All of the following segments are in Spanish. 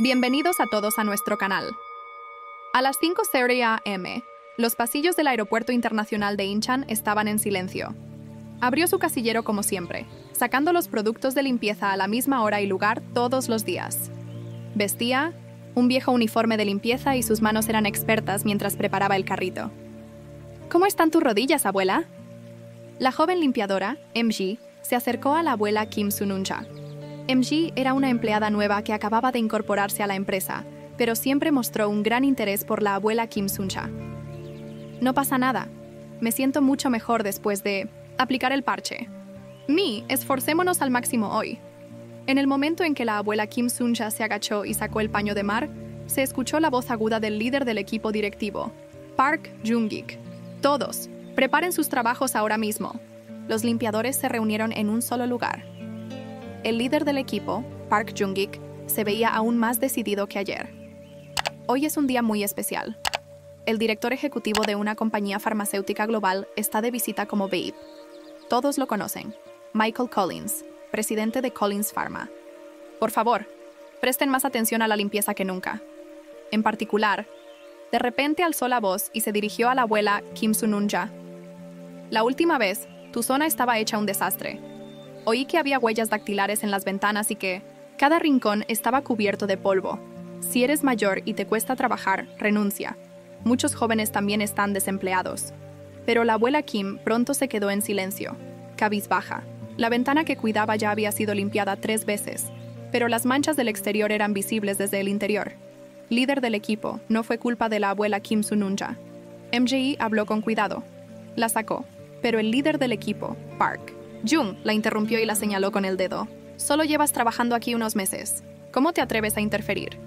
Bienvenidos a todos a nuestro canal. A las 5:30 am, los pasillos del Aeropuerto Internacional de Incheon estaban en silencio. Abrió su casillero como siempre, sacando los productos de limpieza a la misma hora y lugar todos los días. Vestía un viejo uniforme de limpieza y sus manos eran expertas mientras preparaba el carrito. ¿Cómo están tus rodillas, abuela? La joven limpiadora, MG, se acercó a la abuela Kim Sununja. MG era una empleada nueva que acababa de incorporarse a la empresa, pero siempre mostró un gran interés por la abuela Kim Sunja. No pasa nada. Me siento mucho mejor después de aplicar el parche. Esforcémonos al máximo hoy. En el momento en que la abuela Kim Sunja se agachó y sacó el paño de mar, se escuchó la voz aguda del líder del equipo directivo, Park Jung-ik. Todos, preparen sus trabajos ahora mismo. Los limpiadores se reunieron en un solo lugar. El líder del equipo, Park Jung-ik, se veía aún más decidido que ayer. Hoy es un día muy especial. El director ejecutivo de una compañía farmacéutica global está de visita como VIP. Todos lo conocen. Michael Collins, presidente de Collins Pharma. Por favor, presten más atención a la limpieza que nunca. En particular, de repente alzó la voz y se dirigió a la abuela Kim Sununja. La última vez, tu zona estaba hecha un desastre. Oí que había huellas dactilares en las ventanas y que cada rincón estaba cubierto de polvo. Si eres mayor y te cuesta trabajar, renuncia. Muchos jóvenes también están desempleados. Pero la abuela Kim pronto se quedó en silencio, cabizbaja. La ventana que cuidaba ya había sido limpiada 3 veces, pero las manchas del exterior eran visibles desde el interior. Líder del equipo, no fue culpa de la abuela Kim Sununja. MGI habló con cuidado. La sacó, pero el líder del equipo, Park Jung, la interrumpió y la señaló con el dedo. Solo llevas trabajando aquí unos meses. ¿Cómo te atreves a interferir?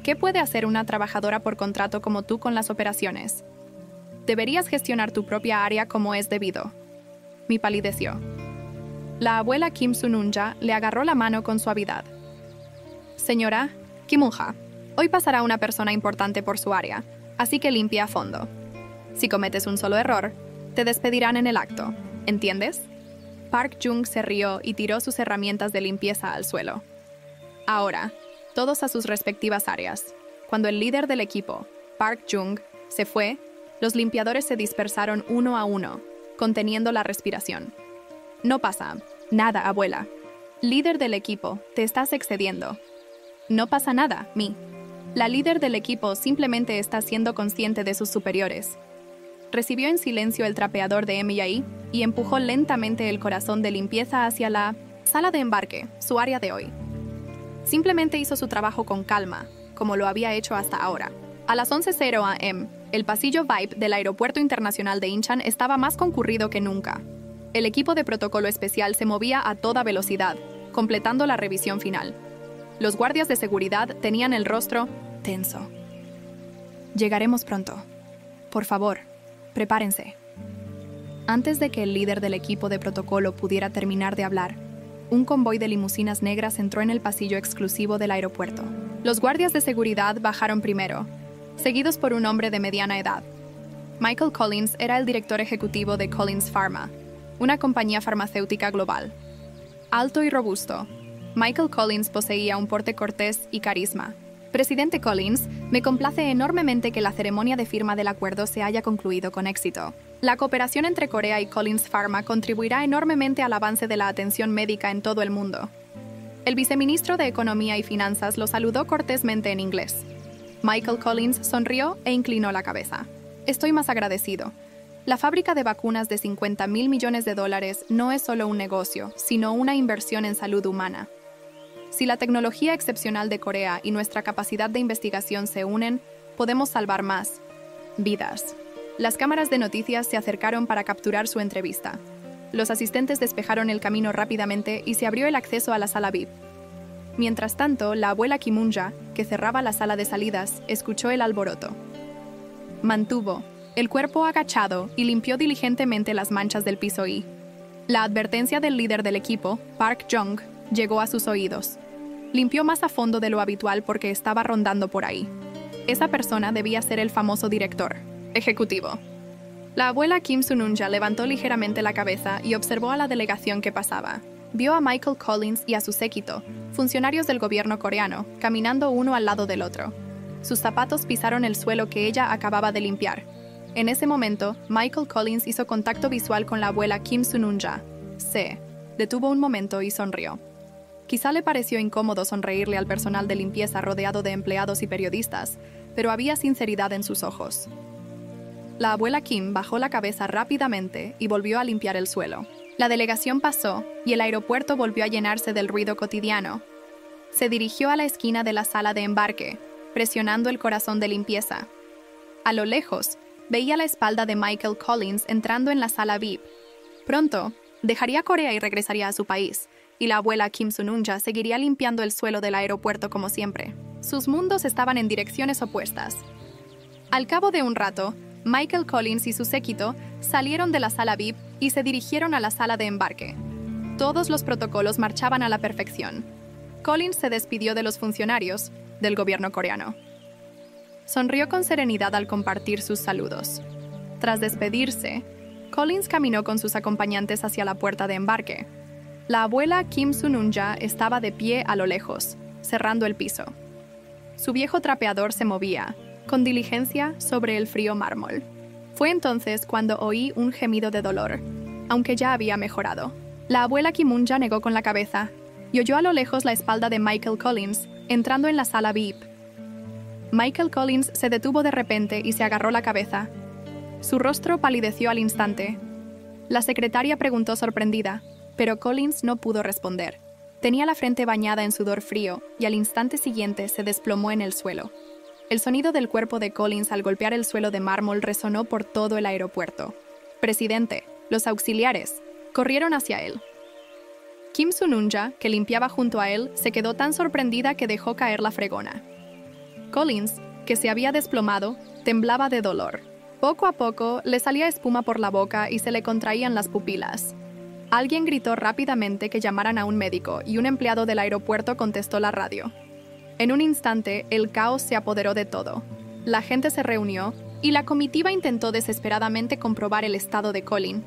¿Qué puede hacer una trabajadora por contrato como tú con las operaciones? Deberías gestionar tu propia área como es debido. Mi palideció. La abuela Kim Sununja le agarró la mano con suavidad. Señora Kimunja, hoy pasará una persona importante por su área, así que limpia a fondo. Si cometes un solo error, te despedirán en el acto. ¿Entiendes? Park Jung se rió y tiró sus herramientas de limpieza al suelo. Ahora, todos a sus respectivas áreas. Cuando el líder del equipo, Park Jung, se fue, los limpiadores se dispersaron uno a uno, conteniendo la respiración. No pasa nada, abuela. Líder del equipo, te estás excediendo. No pasa nada, La líder del equipo simplemente está siendo consciente de sus superiores. Recibió en silencio el trapeador de MI y empujó lentamente el corazón de limpieza hacia la sala de embarque, su área de hoy. Simplemente hizo su trabajo con calma, como lo había hecho hasta ahora. A las 11:00 am, el pasillo VIP del Aeropuerto Internacional de Incheon estaba más concurrido que nunca. El equipo de protocolo especial se movía a toda velocidad, completando la revisión final. Los guardias de seguridad tenían el rostro tenso. Llegaremos pronto. Por favor, prepárense. Antes de que el líder del equipo de protocolo pudiera terminar de hablar, un convoy de limusinas negras entró en el pasillo exclusivo del aeropuerto. Los guardias de seguridad bajaron primero, seguidos por un hombre de mediana edad. Michael Collins era el director ejecutivo de Collins Pharma, una compañía farmacéutica global. Alto y robusto, Michael Collins poseía un porte cortés y carisma. Presidente Collins, me complace enormemente que la ceremonia de firma del acuerdo se haya concluido con éxito. La cooperación entre Corea y Collins Pharma contribuirá enormemente al avance de la atención médica en todo el mundo. El viceministro de Economía y Finanzas lo saludó cortésmente en inglés. Michael Collins sonrió e inclinó la cabeza. Estoy más agradecido. La fábrica de vacunas de $50,000 millones no es solo un negocio, sino una inversión en salud humana. Si la tecnología excepcional de Corea y nuestra capacidad de investigación se unen, podemos salvar más vidas. Las cámaras de noticias se acercaron para capturar su entrevista. Los asistentes despejaron el camino rápidamente y se abrió el acceso a la sala VIP. Mientras tanto, la abuela Kimunja, que cerraba la sala de salidas, escuchó el alboroto. Mantuvo el cuerpo agachado y limpió diligentemente las manchas del piso y la advertencia del líder del equipo, Park Jung, llegó a sus oídos. Limpió más a fondo de lo habitual porque estaba rondando por ahí. Esa persona debía ser el famoso director ejecutivo. La abuela Kim Sununja levantó ligeramente la cabeza y observó a la delegación que pasaba. vio a Michael Collins y a su séquito, funcionarios del gobierno coreano, caminando uno al lado del otro. Sus zapatos pisaron el suelo que ella acababa de limpiar. En ese momento, Michael Collins hizo contacto visual con la abuela Kim Sun-unja. Se detuvo un momento y sonrió. Quizá le pareció incómodo sonreírle al personal de limpieza rodeado de empleados y periodistas, pero había sinceridad en sus ojos. La abuela Kim bajó la cabeza rápidamente y volvió a limpiar el suelo. La delegación pasó y el aeropuerto volvió a llenarse del ruido cotidiano. Se dirigió a la esquina de la sala de embarque, presionando el corazón de limpieza. A lo lejos, veía la espalda de Michael Collins entrando en la sala VIP. Pronto, dejaría Corea y regresaría a su país, y la abuela Kim Sun-unja seguiría limpiando el suelo del aeropuerto como siempre. Sus mundos estaban en direcciones opuestas. Al cabo de un rato, Michael Collins y su séquito salieron de la sala VIP y se dirigieron a la sala de embarque. Todos los protocolos marchaban a la perfección. Collins se despidió de los funcionarios del gobierno coreano. Sonrió con serenidad al compartir sus saludos. Tras despedirse, Collins caminó con sus acompañantes hacia la puerta de embarque. La abuela Kim Sun-unja estaba de pie a lo lejos, cerrando el piso. Su viejo trapeador se movía, con diligencia, sobre el frío mármol. Fue entonces cuando oí un gemido de dolor, aunque ya había mejorado. La abuela Kim-unja negó con la cabeza y oyó a lo lejos la espalda de Michael Collins, entrando en la sala VIP. Michael Collins se detuvo de repente y se agarró la cabeza. Su rostro palideció al instante. La secretaria preguntó sorprendida, pero Collins no pudo responder. Tenía la frente bañada en sudor frío y al instante siguiente se desplomó en el suelo. El sonido del cuerpo de Collins al golpear el suelo de mármol resonó por todo el aeropuerto. Presidente, los auxiliares, corrieron hacia él. Kim Sun-unja, que limpiaba junto a él, se quedó tan sorprendida que dejó caer la fregona. Collins, que se había desplomado, temblaba de dolor. Poco a poco le salía espuma por la boca y se le contraían las pupilas. Alguien gritó rápidamente que llamaran a un médico y un empleado del aeropuerto contestó la radio. En un instante, el caos se apoderó de todo. La gente se reunió y la comitiva intentó desesperadamente comprobar el estado de Collins.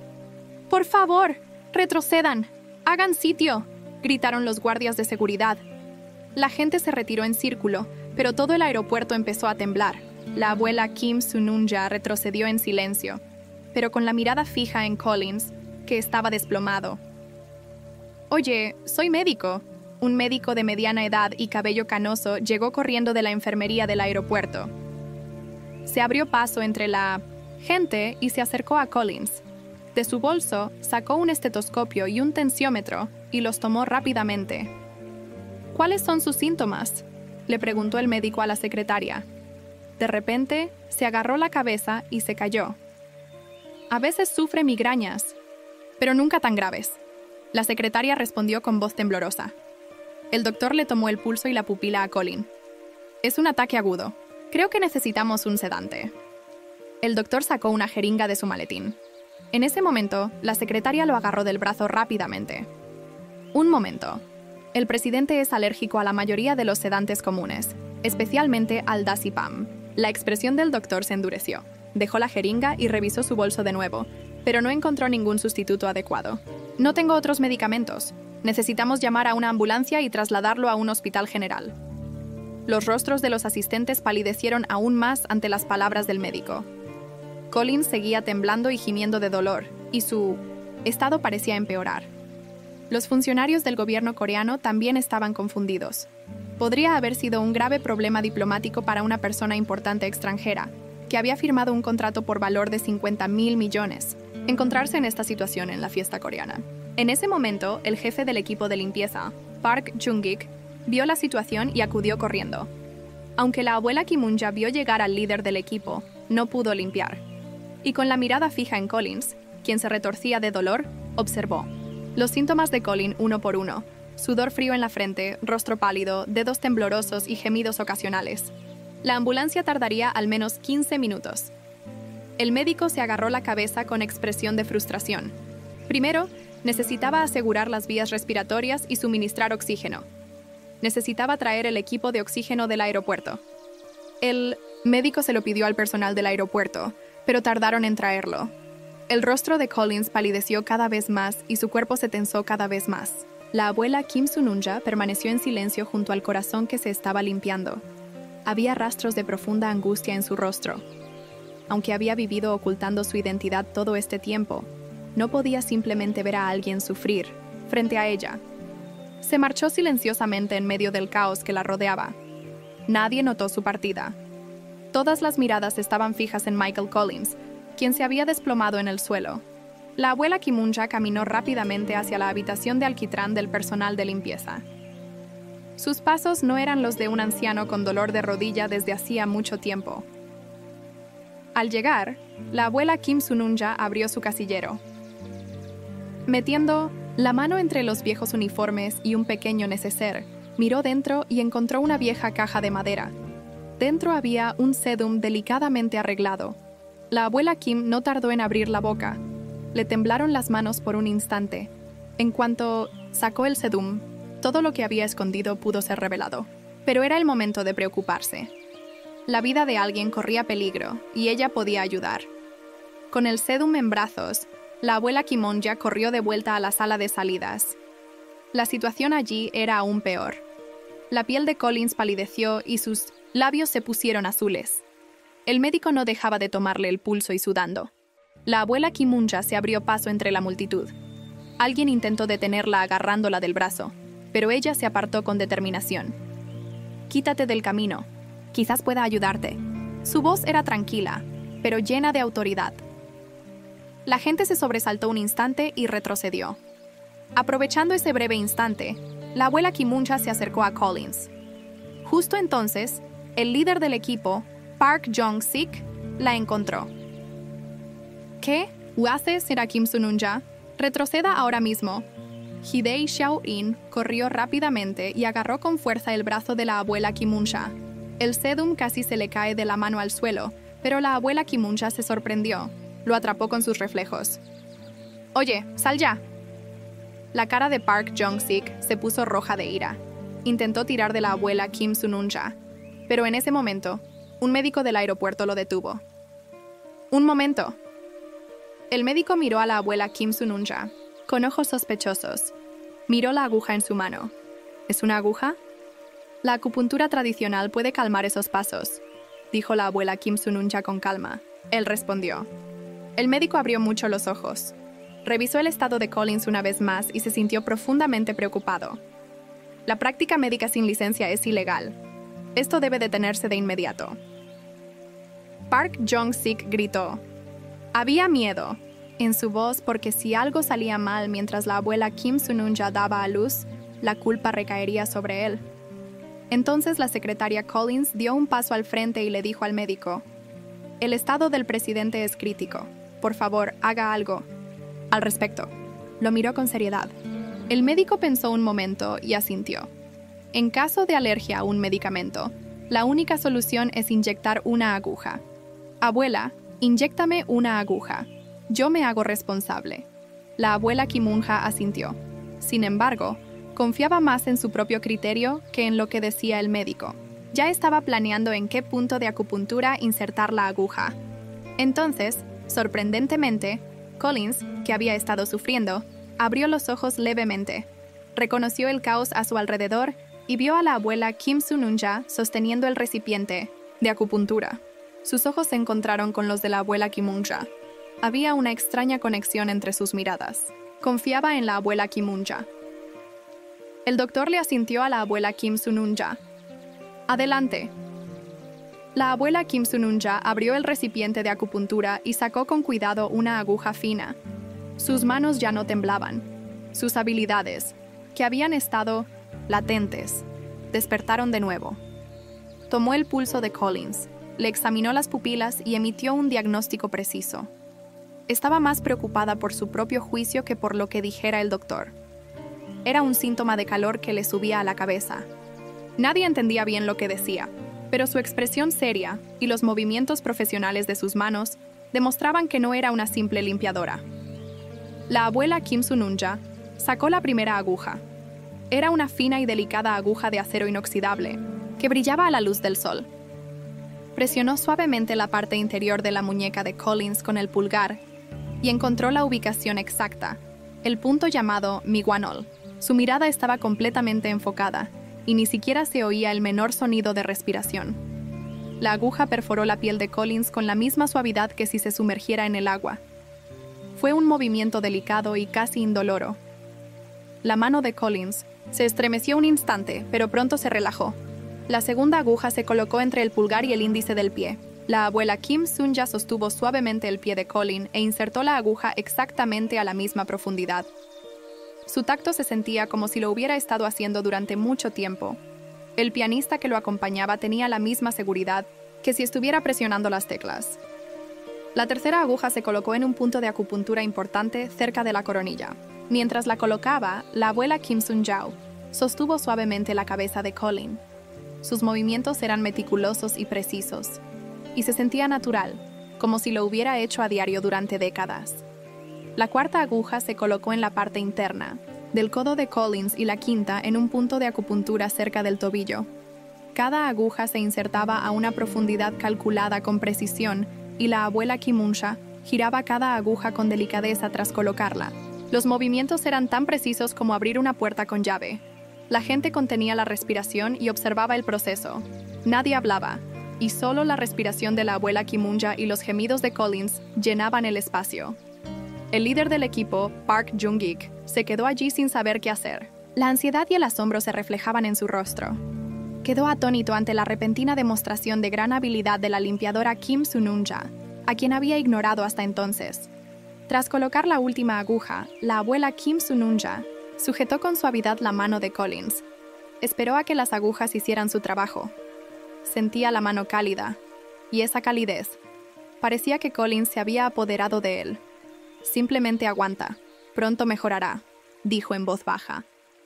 ¡Por favor! ¡Retrocedan! ¡Hagan sitio!, gritaron los guardias de seguridad. La gente se retiró en círculo, pero todo el aeropuerto empezó a temblar. La abuela Kim Sun-unja retrocedió en silencio, pero con la mirada fija en Collins, que estaba desplomado. «Oye, soy médico». Un médico de mediana edad y cabello canoso llegó corriendo de la enfermería del aeropuerto. Se abrió paso entre la gente y se acercó a Collins. De su bolso sacó un estetoscopio y un tensiómetro y los tomó rápidamente. «¿Cuáles son sus síntomas?», le preguntó el médico a la secretaria. De repente, se agarró la cabeza y se cayó. «A veces sufre migrañas, pero nunca tan graves», la secretaria respondió con voz temblorosa. El doctor le tomó el pulso y la pupila a Collins. «Es un ataque agudo. Creo que necesitamos un sedante». El doctor sacó una jeringa de su maletín. En ese momento, la secretaria lo agarró del brazo rápidamente. «Un momento. El presidente es alérgico a la mayoría de los sedantes comunes, especialmente al diazepam». La expresión del doctor se endureció. Dejó la jeringa y revisó su bolso de nuevo, pero no encontró ningún sustituto adecuado. «No tengo otros medicamentos. Necesitamos llamar a una ambulancia y trasladarlo a un hospital general». Los rostros de los asistentes palidecieron aún más ante las palabras del médico. Collins seguía temblando y gimiendo de dolor, y su estado parecía empeorar. Los funcionarios del gobierno coreano también estaban confundidos. Podría haber sido un grave problema diplomático para una persona importante extranjera, que había firmado un contrato por valor de 50.000 millones, encontrarse en esta situación en la fiesta coreana. En ese momento, el jefe del equipo de limpieza, Park Jung-ik, vio la situación y acudió corriendo. Aunque la abuela Kim-unja vio llegar al líder del equipo, no pudo limpiar. Y con la mirada fija en Collins, quien se retorcía de dolor, observó los síntomas de Collins uno por uno: sudor frío en la frente, rostro pálido, dedos temblorosos y gemidos ocasionales. La ambulancia tardaría al menos 15 minutos. El médico se agarró la cabeza con expresión de frustración. Primero, necesitaba asegurar las vías respiratorias y suministrar oxígeno. Necesitaba traer el equipo de oxígeno del aeropuerto. El médico se lo pidió al personal del aeropuerto, pero tardaron en traerlo. El rostro de Collins palideció cada vez más y su cuerpo se tensó cada vez más. La abuela Kim Sununja permaneció en silencio junto al corazón que se estaba limpiando. Había rastros de profunda angustia en su rostro. Aunque había vivido ocultando su identidad todo este tiempo, no podía simplemente ver a alguien sufrir frente a ella. Se marchó silenciosamente en medio del caos que la rodeaba. Nadie notó su partida. Todas las miradas estaban fijas en Michael Collins, quien se había desplomado en el suelo. La abuela Kimunja caminó rápidamente hacia la habitación de alquitrán del personal de limpieza. Sus pasos no eran los de un anciano con dolor de rodilla desde hacía mucho tiempo. Al llegar, la abuela Kim Sununja abrió su casillero. Metiendo la mano entre los viejos uniformes y un pequeño neceser, miró dentro y encontró una vieja caja de madera. Dentro había un sedum delicadamente arreglado. La abuela Kim no tardó en abrir la boca. Le temblaron las manos por un instante. En cuanto sacó el sedum, todo lo que había escondido pudo ser revelado. Pero era el momento de preocuparse. La vida de alguien corría peligro y ella podía ayudar. Con el sedum en brazos, la abuela Kimunja corrió de vuelta a la sala de salidas. La situación allí era aún peor. La piel de Collins palideció y sus labios se pusieron azules. El médico no dejaba de tomarle el pulso y sudando. La abuela Kimunja se abrió paso entre la multitud. Alguien intentó detenerla agarrándola del brazo, pero ella se apartó con determinación. «Quítate del camino. Quizás pueda ayudarte». Su voz era tranquila, pero llena de autoridad. La gente se sobresaltó un instante y retrocedió. Aprovechando ese breve instante, la abuela Kimunja se acercó a Collins. Justo entonces, el líder del equipo, Park Jong-sik, la encontró. «¿Qué hace, señora Kim Sununja? Retroceda ahora mismo». Hidei Xiao-in corrió rápidamente y agarró con fuerza el brazo de la abuela Kimunja. El sedum casi se le cae de la mano al suelo, pero la abuela Kimunja se sorprendió. Lo atrapó con sus reflejos. «Oye, sal ya». La cara de Park Jong-sik se puso roja de ira. Intentó tirar de la abuela Kim Sununja, pero en ese momento, un médico del aeropuerto lo detuvo. «Un momento». El médico miró a la abuela Kim Sununja, con ojos sospechosos. Miró la aguja en su mano. «¿Es una aguja?» «La acupuntura tradicional puede calmar esos pasos», dijo la abuela Kim Sununja con calma. Él respondió. El médico abrió mucho los ojos. Revisó el estado de Collins una vez más y se sintió profundamente preocupado. La práctica médica sin licencia es ilegal. Esto debe detenerse de inmediato. Park Jong-sik gritó. Había miedo en su voz porque si algo salía mal mientras la abuela Kim Sununja daba a luz, la culpa recaería sobre él. Entonces la secretaria Collins dio un paso al frente y le dijo al médico: «El estado del presidente es crítico. Por favor, haga algo al respecto». Lo miró con seriedad. El médico pensó un momento y asintió. En caso de alergia a un medicamento, la única solución es inyectar una aguja. Abuela, inyéctame una aguja. Yo me hago responsable. La abuela Kimunja asintió. Sin embargo, confiaba más en su propio criterio que en lo que decía el médico. Ya estaba planeando en qué punto de acupuntura insertar la aguja. Entonces, sorprendentemente, Collins, que había estado sufriendo, abrió los ojos levemente. Reconoció el caos a su alrededor y vio a la abuela Kim Sununja sosteniendo el recipiente de acupuntura. Sus ojos se encontraron con los de la abuela Kimunja. Había una extraña conexión entre sus miradas. Confiaba en la abuela Kimunja. El doctor le asintió a la abuela Kim Sununja. «Adelante». La abuela Kim Sununja abrió el recipiente de acupuntura y sacó con cuidado una aguja fina. Sus manos ya no temblaban. Sus habilidades, que habían estado latentes, despertaron de nuevo. Tomó el pulso de Collins, le examinó las pupilas y emitió un diagnóstico preciso. Estaba más preocupada por su propio juicio que por lo que dijera el doctor. Era un síntoma de calor que le subía a la cabeza. Nadie entendía bien lo que decía, pero su expresión seria y los movimientos profesionales de sus manos demostraban que no era una simple limpiadora. La abuela Kim Sununja sacó la primera aguja. Era una fina y delicada aguja de acero inoxidable que brillaba a la luz del sol. Presionó suavemente la parte interior de la muñeca de Collins con el pulgar y encontró la ubicación exacta, el punto llamado Miguanol. Su mirada estaba completamente enfocada, y ni siquiera se oía el menor sonido de respiración. La aguja perforó la piel de Collins con la misma suavidad que si se sumergiera en el agua. Fue un movimiento delicado y casi indoloro. La mano de Collins se estremeció un instante, pero pronto se relajó. La segunda aguja se colocó entre el pulgar y el índice del pie. La abuela Kim Sun-ja sostuvo suavemente el pie de Colin e insertó la aguja exactamente a la misma profundidad. Su tacto se sentía como si lo hubiera estado haciendo durante mucho tiempo. El pianista que lo acompañaba tenía la misma seguridad que si estuviera presionando las teclas. La tercera aguja se colocó en un punto de acupuntura importante cerca de la coronilla. Mientras la colocaba, la abuela Kim Sun-ja sostuvo suavemente la cabeza de Colin. Sus movimientos eran meticulosos y precisos, y se sentía natural, como si lo hubiera hecho a diario durante décadas. La cuarta aguja se colocó en la parte interna, del codo de Collins, y la quinta en un punto de acupuntura cerca del tobillo. Cada aguja se insertaba a una profundidad calculada con precisión, y la abuela Kim-un-ja giraba cada aguja con delicadeza tras colocarla. Los movimientos eran tan precisos como abrir una puerta con llave. La gente contenía la respiración y observaba el proceso. Nadie hablaba, y solo la respiración de la abuela Kim-un-ja y los gemidos de Collins llenaban el espacio. El líder del equipo, Park Jung-ik, se quedó allí sin saber qué hacer. La ansiedad y el asombro se reflejaban en su rostro. Quedó atónito ante la repentina demostración de gran habilidad de la limpiadora Kim Sun-ja, a quien había ignorado hasta entonces. Tras colocar la última aguja, la abuela Kim Sun-ja sujetó con suavidad la mano de Collins. Esperó a que las agujas hicieran su trabajo. Sentía la mano cálida, y esa calidez. Parecía que Collins se había apoderado de él. «Simplemente aguanta. Pronto mejorará», dijo en voz baja.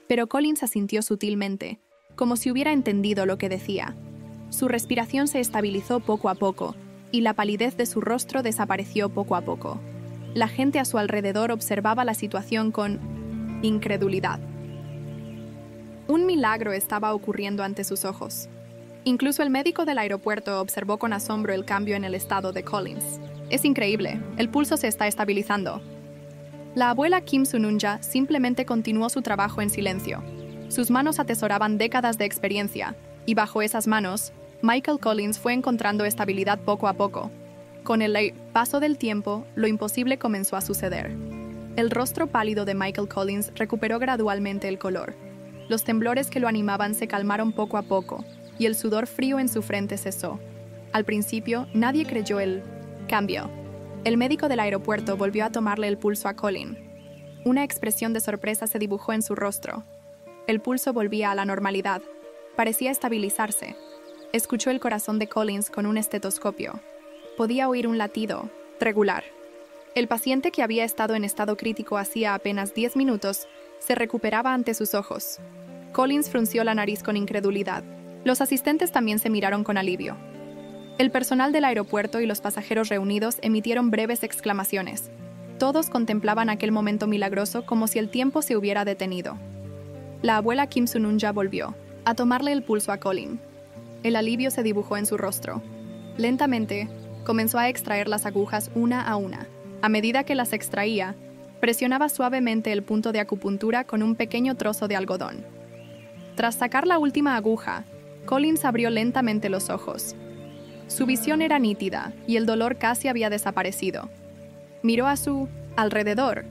Pero Collins asintió sutilmente, como si hubiera entendido lo que decía. Su respiración se estabilizó poco a poco, y la palidez de su rostro desapareció poco a poco. La gente a su alrededor observaba la situación con incredulidad. Un milagro estaba ocurriendo ante sus ojos. Incluso el médico del aeropuerto observó con asombro el cambio en el estado de Collins. «Es increíble, el pulso se está estabilizando». La abuela Kim Sun-ja simplemente continuó su trabajo en silencio. Sus manos atesoraban décadas de experiencia, y bajo esas manos, Michael Collins fue encontrando estabilidad poco a poco. Con el paso del tiempo, lo imposible comenzó a suceder. El rostro pálido de Michael Collins recuperó gradualmente el color. Los temblores que lo animaban se calmaron poco a poco, y el sudor frío en su frente cesó. Al principio, nadie creyó el cambio. El médico del aeropuerto volvió a tomarle el pulso a Colin. Una expresión de sorpresa se dibujó en su rostro. El pulso volvía a la normalidad. Parecía estabilizarse. Escuchó el corazón de Collins con un estetoscopio. Podía oír un latido, regular. El paciente, que había estado en estado crítico hacía apenas 10 minutos, se recuperaba ante sus ojos. Collins frunció la nariz con incredulidad. Los asistentes también se miraron con alivio. El personal del aeropuerto y los pasajeros reunidos emitieron breves exclamaciones. Todos contemplaban aquel momento milagroso como si el tiempo se hubiera detenido. La abuela Kim Sun-ja volvió a tomarle el pulso a Colin. El alivio se dibujó en su rostro. Lentamente, comenzó a extraer las agujas una a una. A medida que las extraía, presionaba suavemente el punto de acupuntura con un pequeño trozo de algodón. Tras sacar la última aguja, Collins abrió lentamente los ojos. Su visión era nítida y el dolor casi había desaparecido. Miró a su alrededor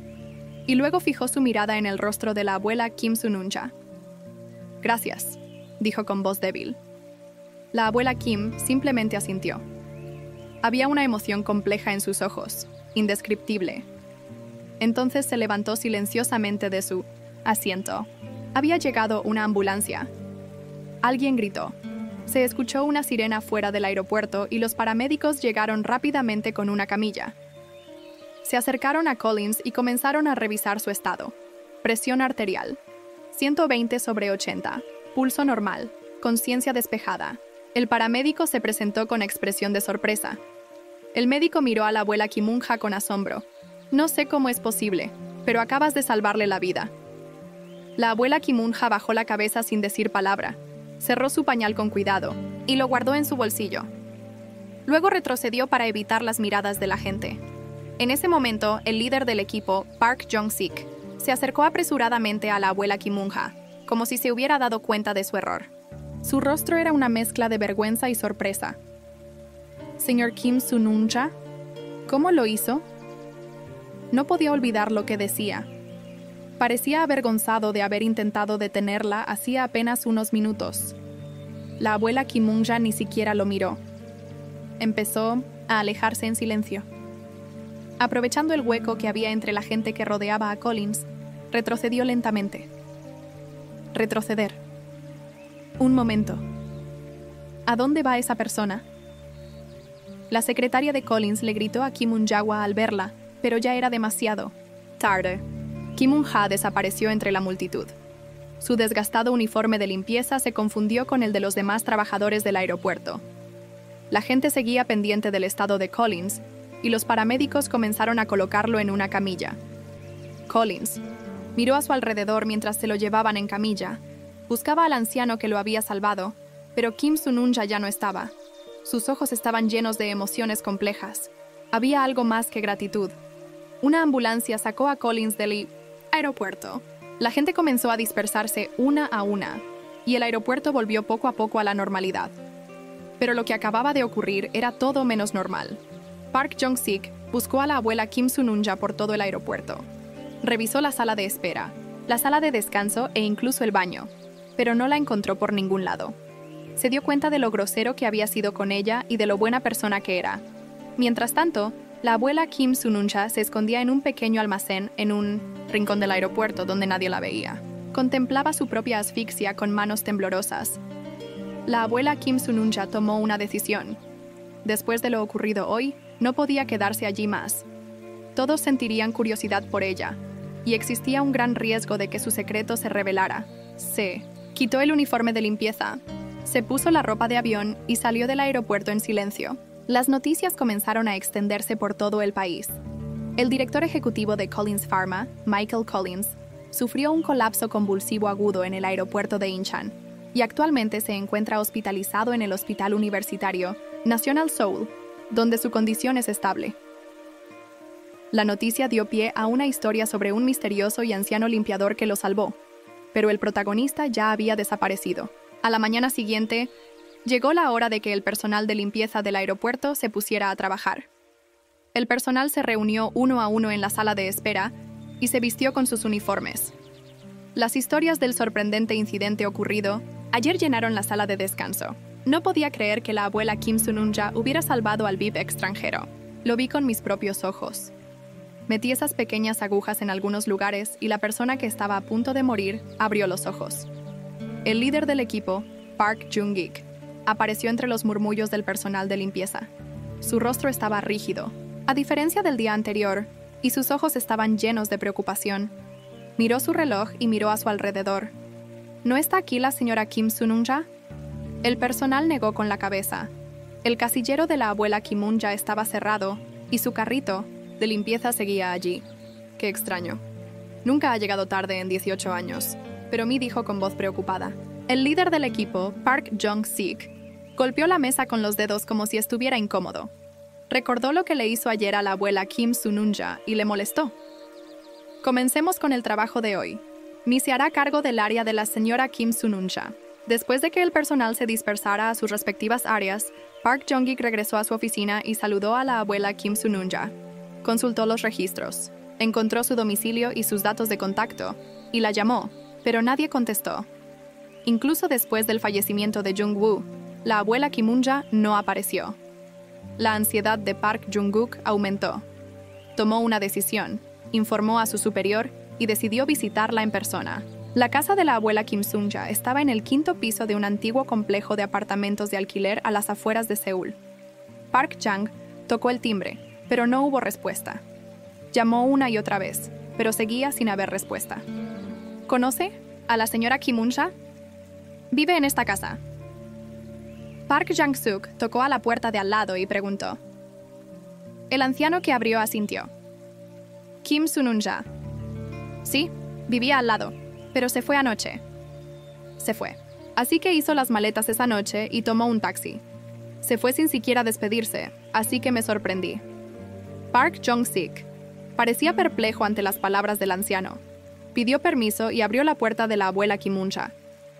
y luego fijó su mirada en el rostro de la abuela Kim Sun-ja. «Gracias», dijo con voz débil. La abuela Kim simplemente asintió. Había una emoción compleja en sus ojos, indescriptible. Entonces se levantó silenciosamente de su asiento. Había llegado una ambulancia. Alguien gritó. Se escuchó una sirena fuera del aeropuerto y los paramédicos llegaron rápidamente con una camilla. Se acercaron a Collins y comenzaron a revisar su estado. Presión arterial, 120/80, pulso normal, conciencia despejada. El paramédico se presentó con expresión de sorpresa. El médico miró a la abuela Kim-un-ja con asombro. «No sé cómo es posible, pero acabas de salvarle la vida». La abuela Kim-un-ja bajó la cabeza sin decir palabra. Cerró su pañal con cuidado y lo guardó en su bolsillo. Luego retrocedió para evitar las miradas de la gente. En ese momento, el líder del equipo, Park Jong-sik, Se acercó apresuradamente a la abuela Kimunja, como si se hubiera dado cuenta de su error. Su rostro era una mezcla de vergüenza y sorpresa. «Señor Kim Sununja, ¿cómo lo hizo?» No podía olvidar lo que decía. Parecía avergonzado de haber intentado detenerla hacía apenas unos minutos. La abuela Kimunja ni siquiera lo miró. Empezó a alejarse en silencio. Aprovechando el hueco que había entre la gente que rodeaba a Collins, retrocedió lentamente. Retroceder. Un momento. ¿A dónde va esa persona? La secretaria de Collins le gritó a Kimunjawa al verla, pero ya era demasiado tarde. Kimunja desapareció entre la multitud. Su desgastado uniforme de limpieza se confundió con el de los demás trabajadores del aeropuerto. La gente seguía pendiente del estado de Collins, y los paramédicos comenzaron a colocarlo en una camilla. Collins miró a su alrededor mientras se lo llevaban en camilla. Buscaba al anciano que lo había salvado, pero Kim Sununja ya no estaba. Sus ojos estaban llenos de emociones complejas. Había algo más que gratitud. Una ambulancia sacó a Collins del aeropuerto. La gente comenzó a dispersarse una a una, y el aeropuerto volvió poco a poco a la normalidad. Pero lo que acababa de ocurrir era todo menos normal. Park Jong-sik buscó a la abuela Kim Sununja por todo el aeropuerto. Revisó la sala de espera, la sala de descanso e incluso el baño, pero no la encontró por ningún lado. Se dio cuenta de lo grosero que había sido con ella y de lo buena persona que era. Mientras tanto, la abuela Kim Sununja se escondía en un pequeño almacén en un rincón del aeropuerto donde nadie la veía. Contemplaba su propia asfixia con manos temblorosas. La abuela Kim Sununja tomó una decisión. Después de lo ocurrido hoy, no podía quedarse allí más. Todos sentirían curiosidad por ella, y existía un gran riesgo de que su secreto se revelara. Se quitó el uniforme de limpieza, se puso la ropa de avión y salió del aeropuerto en silencio. Las noticias comenzaron a extenderse por todo el país. El director ejecutivo de Collins Pharma, Michael Collins, sufrió un colapso convulsivo agudo en el aeropuerto de Incheon y actualmente se encuentra hospitalizado en el Hospital Universitario National Seoul, donde su condición es estable. La noticia dio pie a una historia sobre un misterioso y anciano limpiador que lo salvó, pero el protagonista ya había desaparecido. A la mañana siguiente, llegó la hora de que el personal de limpieza del aeropuerto se pusiera a trabajar. El personal se reunió uno a uno en la sala de espera y se vistió con sus uniformes. Las historias del sorprendente incidente ocurrido ayer llenaron la sala de descanso. No podía creer que la abuela Kim Sununja hubiera salvado al VIP extranjero. Lo vi con mis propios ojos. Metí esas pequeñas agujas en algunos lugares y la persona que estaba a punto de morir abrió los ojos. El líder del equipo, Park Jung-ik, apareció entre los murmullos del personal de limpieza. Su rostro estaba rígido, a diferencia del día anterior, y sus ojos estaban llenos de preocupación. Miró su reloj y miró a su alrededor. ¿No está aquí la señora Kim Sununja? El personal negó con la cabeza. El casillero de la abuela Kimunja estaba cerrado y su carrito de limpieza seguía allí. Qué extraño. Nunca ha llegado tarde en 18 años, pero Mi dijo con voz preocupada. El líder del equipo, Park Jong-sik, golpeó la mesa con los dedos como si estuviera incómodo. Recordó lo que le hizo ayer a la abuela Kim Sununja y le molestó. Comencemos con el trabajo de hoy. Mi se hará cargo del área de la señora Kim Sununja. Después de que el personal se dispersara a sus respectivas áreas, Park Jong-ik regresó a su oficina y saludó a la abuela Kim Sununja. Consultó los registros, encontró su domicilio y sus datos de contacto, y la llamó, pero nadie contestó. Incluso después del fallecimiento de Jung-woo, la abuela Kimunja no apareció. La ansiedad de Park Jung-guk aumentó. Tomó una decisión, informó a su superior y decidió visitarla en persona. La casa de la abuela Kim Sunja estaba en el 5º piso de un antiguo complejo de apartamentos de alquiler a las afueras de Seúl. Park Jang tocó el timbre, pero no hubo respuesta. Llamó una y otra vez, pero seguía sin haber respuesta. ¿Conoce a la señora Kimunja? Vive en esta casa. Park Jang-suk tocó a la puerta de al lado y preguntó. El anciano que abrió asintió. Kim Sununja. Sí, vivía al lado, pero se fue anoche. Se fue. Así que hizo las maletas esa noche y tomó un taxi. Se fue sin siquiera despedirse, así que me sorprendí. Park Jong-sik parecía perplejo ante las palabras del anciano. Pidió permiso y abrió la puerta de la abuela Kimuncha.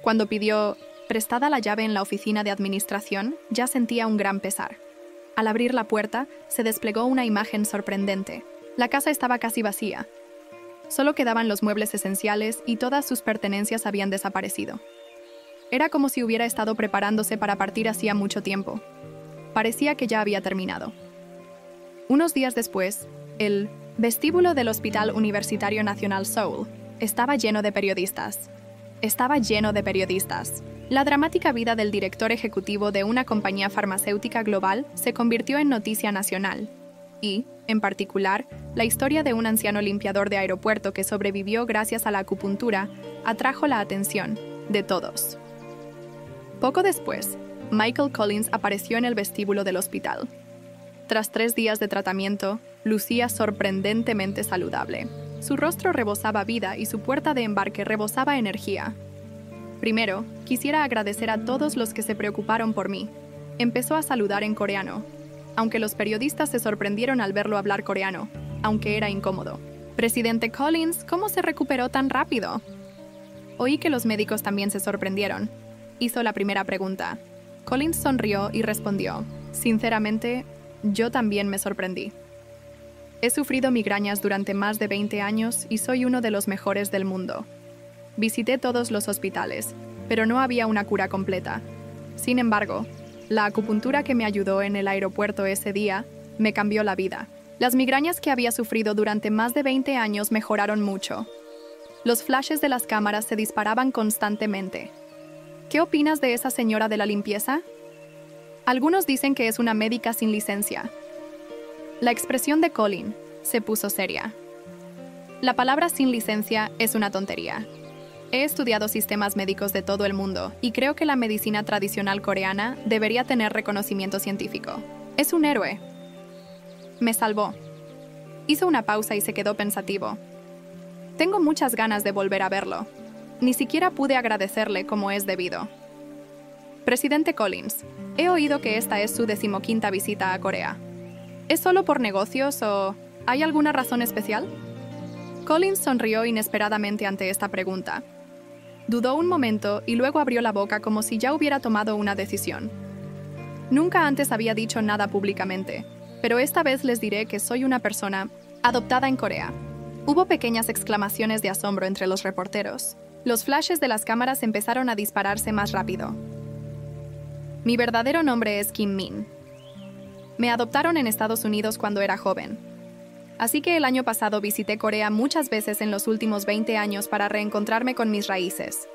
Cuando pidió prestada la llave en la oficina de administración, ya sentía un gran pesar. Al abrir la puerta, se desplegó una imagen sorprendente. La casa estaba casi vacía. Solo quedaban los muebles esenciales y todas sus pertenencias habían desaparecido. Era como si hubiera estado preparándose para partir hacía mucho tiempo. Parecía que ya había terminado. Unos días después, el vestíbulo del Hospital Universitario Nacional Seoul estaba lleno de periodistas. Estaba lleno de periodistas. La dramática vida del director ejecutivo de una compañía farmacéutica global se convirtió en noticia nacional. Y, en particular, la historia de un anciano limpiador de aeropuerto que sobrevivió gracias a la acupuntura atrajo la atención de todos. Poco después, Michael Collins apareció en el vestíbulo del hospital. Tras 3 días de tratamiento, lucía sorprendentemente saludable. Su rostro rebosaba vida y su puerta de embarque rebosaba energía. Primero, quisiera agradecer a todos los que se preocuparon por mí. Empezó a saludar en coreano, aunque los periodistas se sorprendieron al verlo hablar coreano, aunque era incómodo. Presidente Collins, ¿cómo se recuperó tan rápido? Oí que los médicos también se sorprendieron. Hizo la primera pregunta. Collins sonrió y respondió, sinceramente, yo también me sorprendí. He sufrido migrañas durante más de 20 años y soy uno de los mejores del mundo. Visité todos los hospitales, pero no había una cura completa. Sin embargo, la acupuntura que me ayudó en el aeropuerto ese día me cambió la vida. Las migrañas que había sufrido durante más de 20 años mejoraron mucho. Los flashes de las cámaras se disparaban constantemente. ¿Qué opinas de esa señora de la limpieza? Algunos dicen que es una médica sin licencia. La expresión de Colin se puso seria. La palabra sin licencia es una tontería. He estudiado sistemas médicos de todo el mundo y creo que la medicina tradicional coreana debería tener reconocimiento científico. Es un héroe. Me salvó. Hizo una pausa y se quedó pensativo. Tengo muchas ganas de volver a verlo. Ni siquiera pude agradecerle como es debido. Presidente Collins, he oído que esta es su 15ª visita a Corea. ¿Es solo por negocios o hay alguna razón especial? Collins sonrió inesperadamente ante esta pregunta. Dudó un momento y luego abrió la boca como si ya hubiera tomado una decisión. Nunca antes había dicho nada públicamente, pero esta vez les diré que soy una persona adoptada en Corea. Hubo pequeñas exclamaciones de asombro entre los reporteros. Los flashes de las cámaras empezaron a dispararse más rápido. Mi verdadero nombre es Kim Min. Me adoptaron en Estados Unidos cuando era joven. Así que el año pasado visité Corea muchas veces en los últimos 20 años para reencontrarme con mis raíces.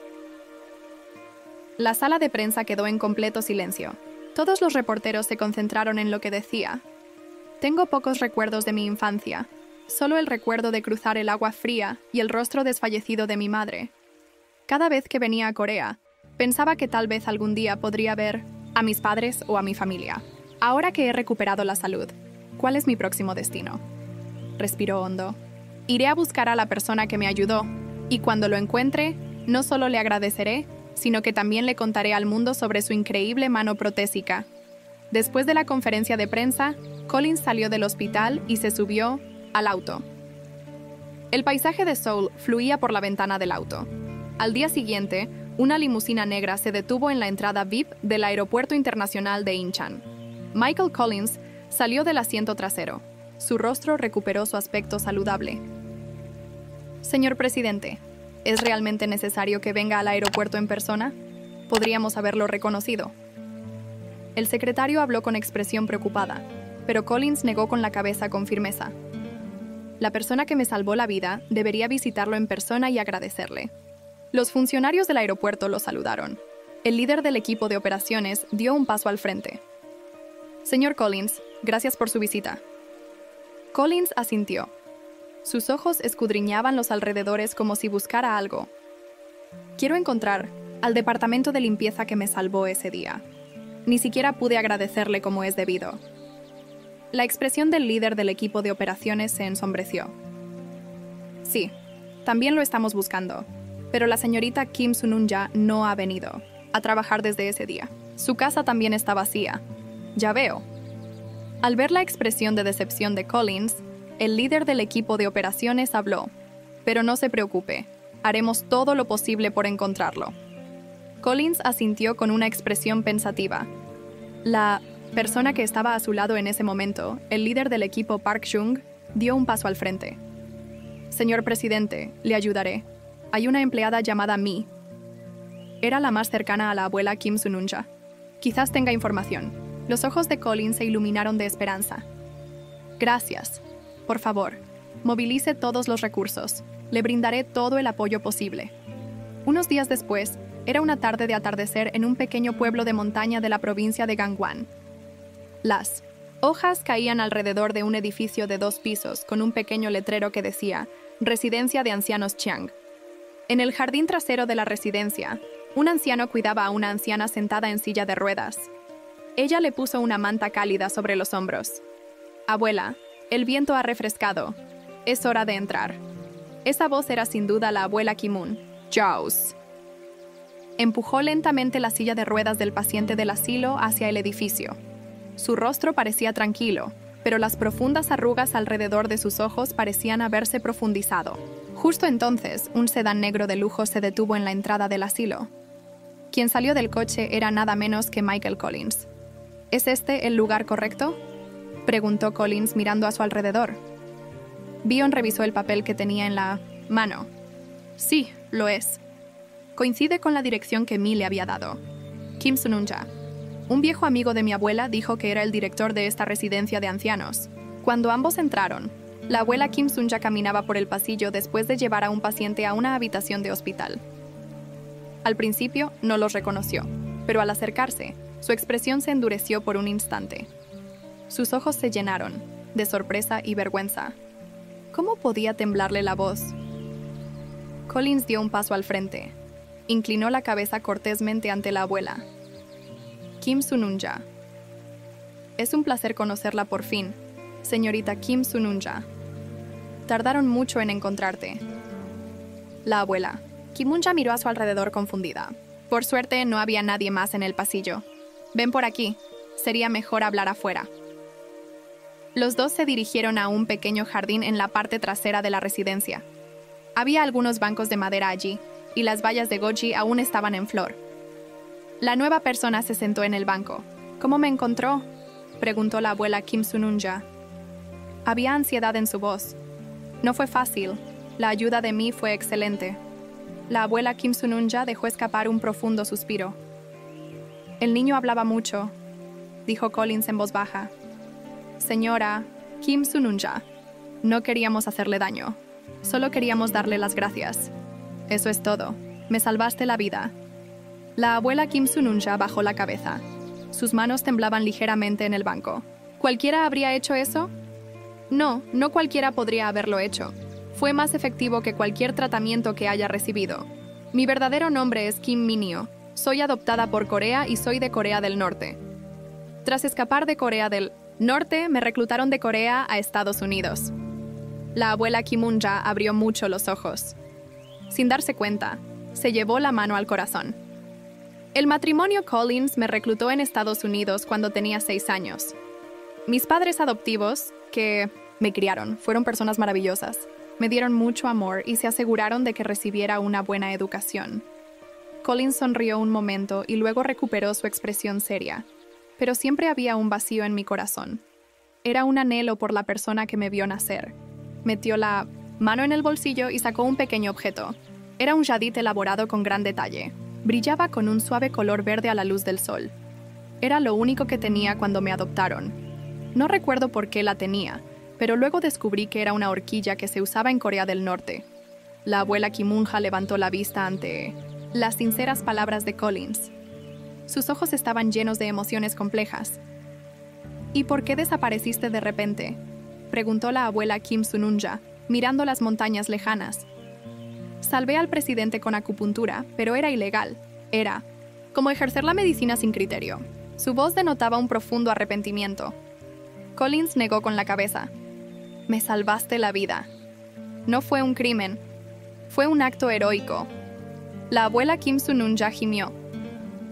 La sala de prensa quedó en completo silencio. Todos los reporteros se concentraron en lo que decía. Tengo pocos recuerdos de mi infancia, solo el recuerdo de cruzar el agua fría y el rostro desfallecido de mi madre. Cada vez que venía a Corea, pensaba que tal vez algún día podría ver a mis padres o a mi familia. Ahora que he recuperado la salud, ¿cuál es mi próximo destino? Respiró hondo. Iré a buscar a la persona que me ayudó, y cuando lo encuentre, no solo le agradeceré, sino que también le contaré al mundo sobre su increíble mano protésica. Después de la conferencia de prensa, Collins salió del hospital y se subió al auto. El paisaje de Seoul fluía por la ventana del auto. Al día siguiente, una limusina negra se detuvo en la entrada VIP del Aeropuerto Internacional de Incheon. Michael Collins salió del asiento trasero. Su rostro recuperó su aspecto saludable. Señor presidente, ¿es realmente necesario que venga al aeropuerto en persona? Podríamos haberlo reconocido. El secretario habló con expresión preocupada, pero Collins negó con la cabeza con firmeza. La persona que me salvó la vida debería visitarlo en persona y agradecerle. Los funcionarios del aeropuerto lo saludaron. El líder del equipo de operaciones dio un paso al frente. Señor Collins, gracias por su visita. Collins asintió. Sus ojos escudriñaban los alrededores como si buscara algo. Quiero encontrar al departamento de limpieza que me salvó ese día. Ni siquiera pude agradecerle como es debido. La expresión del líder del equipo de operaciones se ensombreció. Sí, también lo estamos buscando, pero la señorita Kim Sununja no ha venido a trabajar desde ese día. Su casa también está vacía. Ya veo. Al ver la expresión de decepción de Collins, el líder del equipo de operaciones habló. Pero no se preocupe, haremos todo lo posible por encontrarlo. Collins asintió con una expresión pensativa. La persona que estaba a su lado en ese momento, el líder del equipo Park Chung, dio un paso al frente. Señor presidente, le ayudaré. Hay una empleada llamada Mi. Era la más cercana a la abuela Kim Sununja. Quizás tenga información. Los ojos de Collins se iluminaron de esperanza. Gracias. Por favor, movilice todos los recursos. Le brindaré todo el apoyo posible. Unos días después, era una tarde de atardecer en un pequeño pueblo de montaña de la provincia de Gangwon. Las hojas caían alrededor de un edificio de 2 pisos con un pequeño letrero que decía «Residencia de Ancianos Chiang». En el jardín trasero de la residencia, un anciano cuidaba a una anciana sentada en silla de ruedas. Ella le puso una manta cálida sobre los hombros. «Abuela, el viento ha refrescado. Es hora de entrar». Esa voz era sin duda la abuela Kimun. «Jaws». Empujó lentamente la silla de ruedas del paciente del asilo hacia el edificio. Su rostro parecía tranquilo, pero las profundas arrugas alrededor de sus ojos parecían haberse profundizado. Justo entonces, un sedán negro de lujo se detuvo en la entrada del asilo. Quien salió del coche era nada menos que Michael Collins. ¿Es este el lugar correcto?, preguntó Collins mirando a su alrededor. Bion revisó el papel que tenía en la mano. Sí, lo es. Coincide con la dirección que Mi le había dado. Kim Sununja. Un viejo amigo de mi abuela dijo que era el director de esta residencia de ancianos. Cuando ambos entraron, la abuela Kim Sunja caminaba por el pasillo después de llevar a un paciente a una habitación de hospital. Al principio no los reconoció, pero al acercarse, su expresión se endureció por un instante. Sus ojos se llenaron, de sorpresa y vergüenza. ¿Cómo podía temblarle la voz? Collins dio un paso al frente. Inclinó la cabeza cortésmente ante la abuela. Kim Sununja. Es un placer conocerla por fin, señorita Kim Sununja. Tardaron mucho en encontrarte. La abuela. Kimunja miró a su alrededor confundida. Por suerte no había nadie más en el pasillo. Ven por aquí. Sería mejor hablar afuera. Los dos se dirigieron a un pequeño jardín en la parte trasera de la residencia. Había algunos bancos de madera allí, y las vallas de goji aún estaban en flor. La nueva persona se sentó en el banco. ¿Cómo me encontró?, preguntó la abuela Kim Sununja. Había ansiedad en su voz. No fue fácil. La ayuda de Mi fue excelente. La abuela Kim Sununja dejó escapar un profundo suspiro. El niño hablaba mucho, dijo Collins en voz baja. Señora Kim Sununja, no queríamos hacerle daño. Solo queríamos darle las gracias. Eso es todo. Me salvaste la vida. La abuela Kim Sununja bajó la cabeza. Sus manos temblaban ligeramente en el banco. ¿Cualquiera habría hecho eso? No, no cualquiera podría haberlo hecho. Fue más efectivo que cualquier tratamiento que haya recibido. Mi verdadero nombre es Kim Minio. Soy adoptada por Corea y soy de Corea del Norte. Tras escapar de Corea del Norte, me reclutaron de Corea a Estados Unidos. La abuela Kimunja abrió mucho los ojos. Sin darse cuenta, se llevó la mano al corazón. El matrimonio Collins me reclutó en Estados Unidos cuando tenía 6 años. Mis padres adoptivos, que me criaron, fueron personas maravillosas. Me dieron mucho amor y se aseguraron de que recibiera una buena educación. Collins sonrió un momento y luego recuperó su expresión seria. Pero siempre había un vacío en mi corazón. Era un anhelo por la persona que me vio nacer. Metió la mano en el bolsillo y sacó un pequeño objeto. Era un jadit elaborado con gran detalle. Brillaba con un suave color verde a la luz del sol. Era lo único que tenía cuando me adoptaron. No recuerdo por qué la tenía, pero luego descubrí que era una horquilla que se usaba en Corea del Norte. La abuela Kimunja levantó la vista ante las sinceras palabras de Collins. Sus ojos estaban llenos de emociones complejas. ¿Y por qué desapareciste de repente?, preguntó la abuela Kim Sununja, mirando las montañas lejanas. Salvé al presidente con acupuntura, pero era ilegal. Era como ejercer la medicina sin criterio. Su voz denotaba un profundo arrepentimiento. Collins negó con la cabeza. Me salvaste la vida. No fue un crimen. Fue un acto heroico. La abuela Kim Sununja gimió.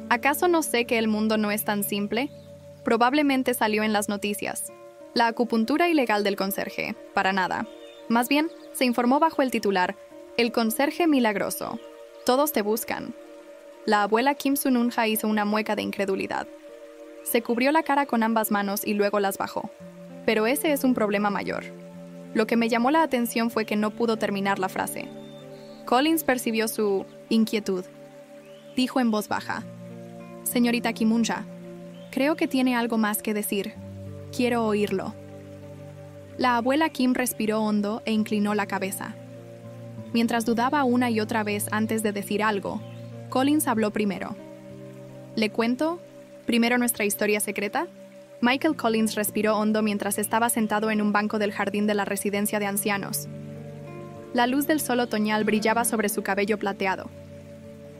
¿Acaso no sé que el mundo no es tan simple? Probablemente salió en las noticias. La acupuntura ilegal del conserje. Para nada. Más bien, se informó bajo el titular El conserje milagroso. Todos te buscan. La abuela Kim Sun-unja hizo una mueca de incredulidad. Se cubrió la cara con ambas manos y luego las bajó. Pero ese es un problema mayor. Lo que me llamó la atención fue que no pudo terminar la frase. Collins percibió su inquietud. Dijo en voz baja: Señorita Kim-unja, creo que tiene algo más que decir. Quiero oírlo. La abuela Kim respiró hondo e inclinó la cabeza. Mientras dudaba una y otra vez antes de decir algo, Collins habló primero. ¿Le cuento primero nuestra historia secreta? Michael Collins respiró hondo mientras estaba sentado en un banco del jardín de la residencia de ancianos. La luz del sol otoñal brillaba sobre su cabello plateado.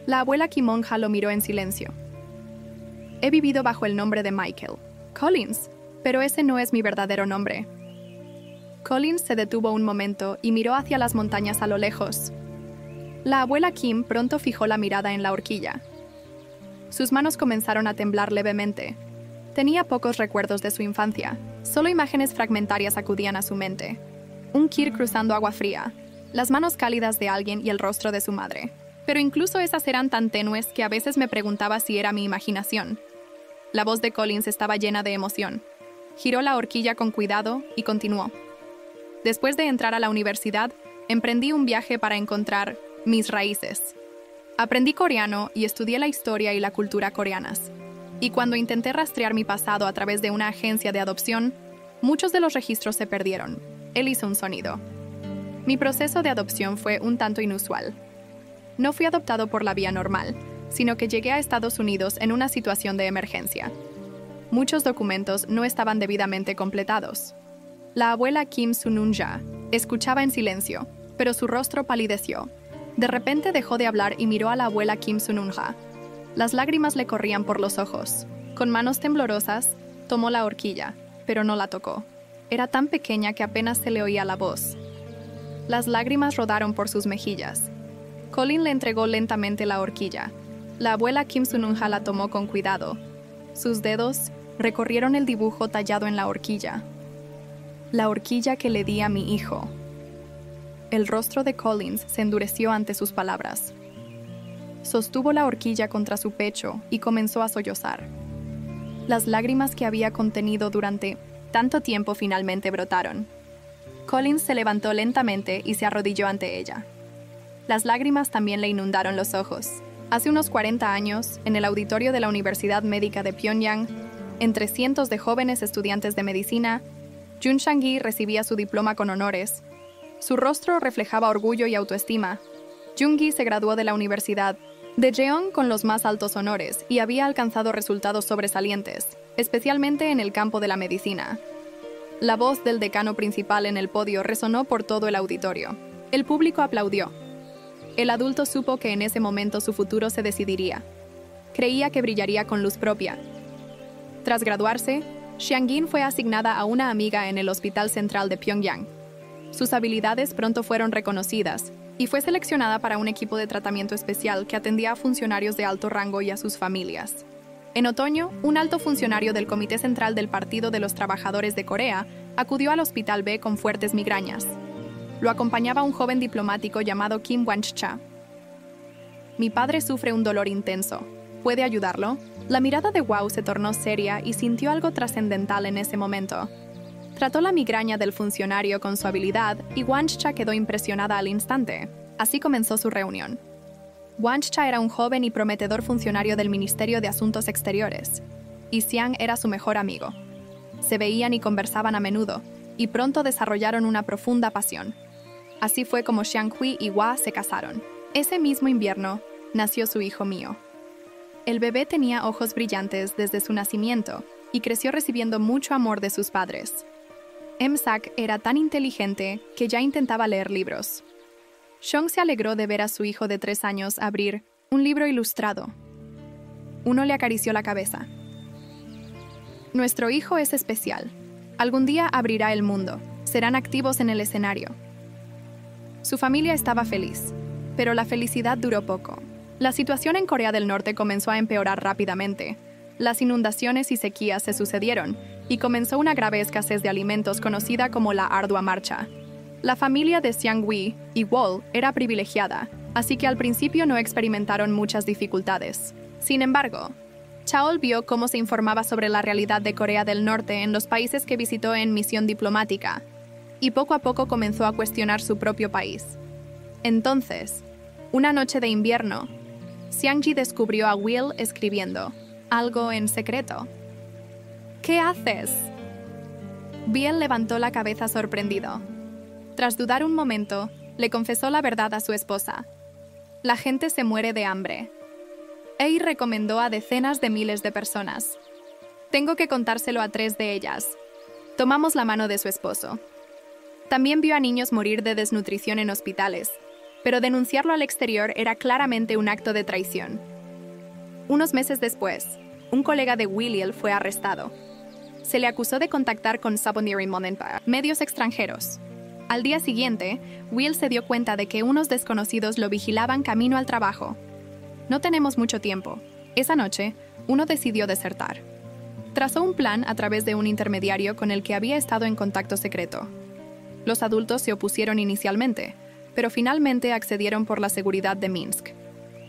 La abuela Kim-unja lo miró en silencio. He vivido bajo el nombre de Michael Collins, pero ese no es mi verdadero nombre. Collins se detuvo un momento y miró hacia las montañas a lo lejos. La abuela Kim pronto fijó la mirada en la horquilla. Sus manos comenzaron a temblar levemente. Tenía pocos recuerdos de su infancia, solo imágenes fragmentarias acudían a su mente. Un kir cruzando agua fría, las manos cálidas de alguien y el rostro de su madre. Pero incluso esas eran tan tenues que a veces me preguntaba si era mi imaginación. La voz de Collins estaba llena de emoción. Giró la horquilla con cuidado y continuó. Después de entrar a la universidad, emprendí un viaje para encontrar mis raíces. Aprendí coreano y estudié la historia y la cultura coreanas. Y cuando intenté rastrear mi pasado a través de una agencia de adopción, muchos de los registros se perdieron. Él hizo un sonido. Mi proceso de adopción fue un tanto inusual. No fui adoptado por la vía normal, sino que llegué a Estados Unidos en una situación de emergencia. Muchos documentos no estaban debidamente completados. La abuela Kim Sun-unja escuchaba en silencio, pero su rostro palideció. De repente dejó de hablar y miró a la abuela Kim Sun-unja. Las lágrimas le corrían por los ojos. Con manos temblorosas, tomó la horquilla, pero no la tocó. Era tan pequeña que apenas se le oía la voz. Las lágrimas rodaron por sus mejillas. Colin le entregó lentamente la horquilla. La abuela Kim Sun-unja la tomó con cuidado. Sus dedos recorrieron el dibujo tallado en la horquilla. La horquilla que le di a mi hijo. El rostro de Collins se endureció ante sus palabras. Sostuvo la horquilla contra su pecho y comenzó a sollozar. Las lágrimas que había contenido durante tanto tiempo finalmente brotaron. Collins se levantó lentamente y se arrodilló ante ella. Las lágrimas también le inundaron los ojos. Hace unos 40 años, en el auditorio de la Universidad Médica de Pyongyang, entre cientos de jóvenes estudiantes de medicina, Jun Chang-gi recibía su diploma con honores. Su rostro reflejaba orgullo y autoestima. Jung-gi se graduó de la Universidad de Jeong con los más altos honores y había alcanzado resultados sobresalientes, especialmente en el campo de la medicina. La voz del decano principal en el podio resonó por todo el auditorio. El público aplaudió. El adulto supo que en ese momento su futuro se decidiría. Creía que brillaría con luz propia. Tras graduarse, Xiangjin fue asignada a una amiga en el Hospital Central de Pyongyang. Sus habilidades pronto fueron reconocidas y fue seleccionada para un equipo de tratamiento especial que atendía a funcionarios de alto rango y a sus familias. En otoño, un alto funcionario del Comité Central del Partido de los Trabajadores de Corea acudió al Hospital B con fuertes migrañas. Lo acompañaba un joven diplomático llamado Kim Wan-cha. Mi padre sufre un dolor intenso. ¿Puede ayudarlo? La mirada de Wow se tornó seria y sintió algo trascendental en ese momento. Trató la migraña del funcionario con su habilidad y Wan-cha quedó impresionada al instante. Así comenzó su reunión. Wan-cha era un joven y prometedor funcionario del Ministerio de Asuntos Exteriores, y Xiang era su mejor amigo. Se veían y conversaban a menudo, y pronto desarrollaron una profunda pasión. Así fue como Xiang Hui y Hua se casaron. Ese mismo invierno, nació su hijo Mio. El bebé tenía ojos brillantes desde su nacimiento y creció recibiendo mucho amor de sus padres. Sak era tan inteligente que ya intentaba leer libros. Xiong se alegró de ver a su hijo de 3 años abrir un libro ilustrado. Uno le acarició la cabeza. Nuestro hijo es especial. Algún día abrirá el mundo. Serán activos en el escenario. Su familia estaba feliz, pero la felicidad duró poco. La situación en Corea del Norte comenzó a empeorar rápidamente. Las inundaciones y sequías se sucedieron y comenzó una grave escasez de alimentos conocida como la Ardua Marcha. La familia de Xianghui y Wol era privilegiada, así que al principio no experimentaron muchas dificultades. Sin embargo, Chaol vio cómo se informaba sobre la realidad de Corea del Norte en los países que visitó en misión diplomática, y poco a poco comenzó a cuestionar su propio país. Entonces, una noche de invierno, Xiangji descubrió a Will escribiendo algo en secreto. ¿Qué haces? Will levantó la cabeza sorprendido. Tras dudar un momento, le confesó la verdad a su esposa. La gente se muere de hambre. Ei recomendó a decenas de miles de personas. Tengo que contárselo a 3 de ellas. Tomamos la mano de su esposo. También vio a niños morir de desnutrición en hospitales, pero denunciarlo al exterior era claramente un acto de traición. Unos meses después, un colega de Williel fue arrestado. Se le acusó de contactar con medios extranjeros. Al día siguiente, Will se dio cuenta de que unos desconocidos lo vigilaban camino al trabajo. No tenemos mucho tiempo. Esa noche, uno decidió desertar. Trazó un plan a través de un intermediario con el que había estado en contacto secreto. Los adultos se opusieron inicialmente, pero finalmente accedieron por la seguridad de Minsk.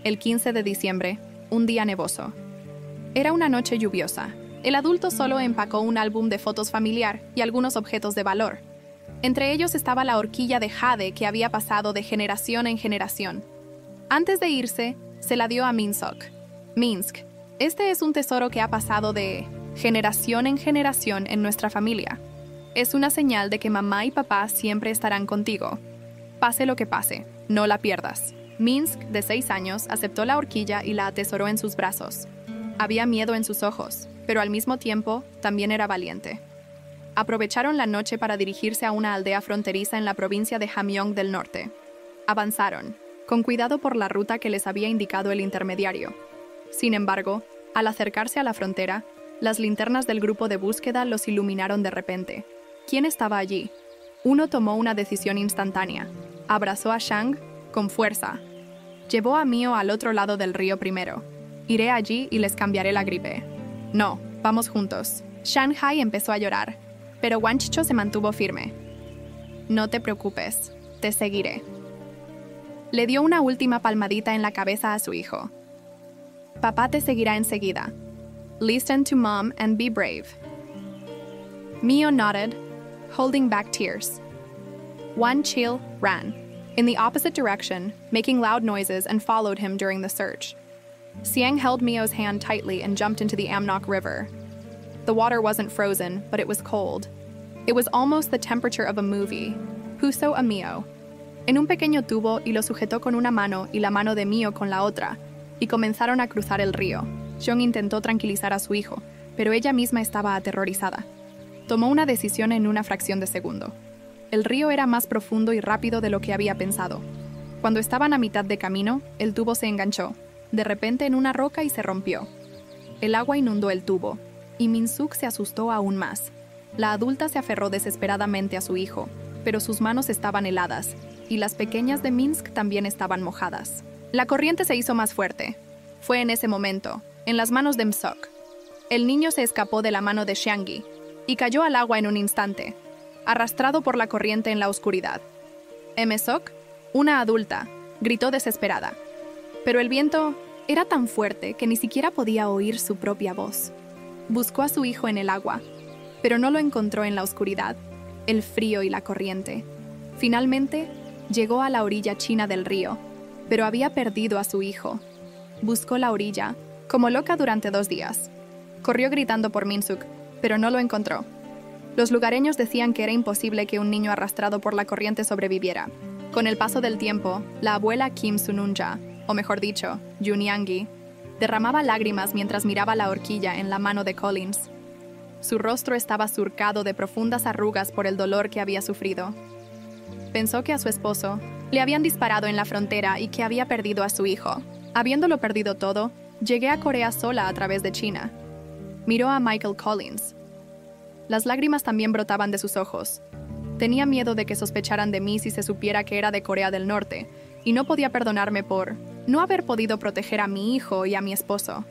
El 15 de diciembre, un día nevoso. Era una noche lluviosa. El adulto solo empacó un álbum de fotos familiar y algunos objetos de valor. Entre ellos estaba la horquilla de jade que había pasado de generación en generación. Antes de irse, se la dio a Minsk. Minsk, este es un tesoro que ha pasado de generación en nuestra familia. Es una señal de que mamá y papá siempre estarán contigo. Pase lo que pase, no la pierdas. Minsk, de 6 años, aceptó la horquilla y la atesoró en sus brazos. Había miedo en sus ojos, pero al mismo tiempo también era valiente. Aprovecharon la noche para dirigirse a una aldea fronteriza en la provincia de Hamgyong del Norte. Avanzaron, con cuidado por la ruta que les había indicado el intermediario. Sin embargo, al acercarse a la frontera, las linternas del grupo de búsqueda los iluminaron de repente. ¿Quién estaba allí? Uno tomó una decisión instantánea. Abrazó a Shang con fuerza. Llevó a Mio al otro lado del río primero. Iré allí y les cambiaré la gripe. No, vamos juntos. Shanghai empezó a llorar, pero Wanchicho se mantuvo firme. No te preocupes, te seguiré. Le dio una última palmadita en la cabeza a su hijo. Papá te seguirá enseguida. Listen to mom and be brave. Mio nodded, holding back tears. Wan Chil ran, in the opposite direction, making loud noises and followed him during the search. Xiang held Mio's hand tightly and jumped into the Amnok River. The water wasn't frozen, but it was cold. It was almost the temperature of a movie. Puso a Mio en un pequeño tubo y lo sujetó con una mano y la mano de Mio con la otra, y comenzaron a cruzar el río. Xiong intentó tranquilizar a su hijo, pero ella misma estaba aterrorizada. Tomó una decisión en una fracción de segundo. El río era más profundo y rápido de lo que había pensado. Cuando estaban a mitad de camino, el tubo se enganchó, de repente en una roca y se rompió. El agua inundó el tubo, y Minsuk se asustó aún más. La adulta se aferró desesperadamente a su hijo, pero sus manos estaban heladas, y las pequeñas de Minsk también estaban mojadas. La corriente se hizo más fuerte. Fue en ese momento, en las manos de Msok. El niño se escapó de la mano de Xiangji y cayó al agua en un instante, arrastrado por la corriente en la oscuridad. Msok, una adulta, gritó desesperada. Pero el viento era tan fuerte que ni siquiera podía oír su propia voz. Buscó a su hijo en el agua, pero no lo encontró en la oscuridad, el frío y la corriente. Finalmente, llegó a la orilla china del río, pero había perdido a su hijo. Buscó la orilla, como loca durante 2 días. Corrió gritando por Minsuk, pero no lo encontró. Los lugareños decían que era imposible que un niño arrastrado por la corriente sobreviviera. Con el paso del tiempo, la abuela Kim Sununja, o mejor dicho, Junyangi, derramaba lágrimas mientras miraba la horquilla en la mano de Collins. Su rostro estaba surcado de profundas arrugas por el dolor que había sufrido. Pensó que a su esposo le habían disparado en la frontera y que había perdido a su hijo. Habiéndolo perdido todo, llegué a Corea sola a través de China. Miró a Michael Collins. Las lágrimas también brotaban de sus ojos. Tenía miedo de que sospecharan de mí si se supiera que era de Corea del Norte, y no podía perdonarme por no haber podido proteger a mi hijo y a mi esposo.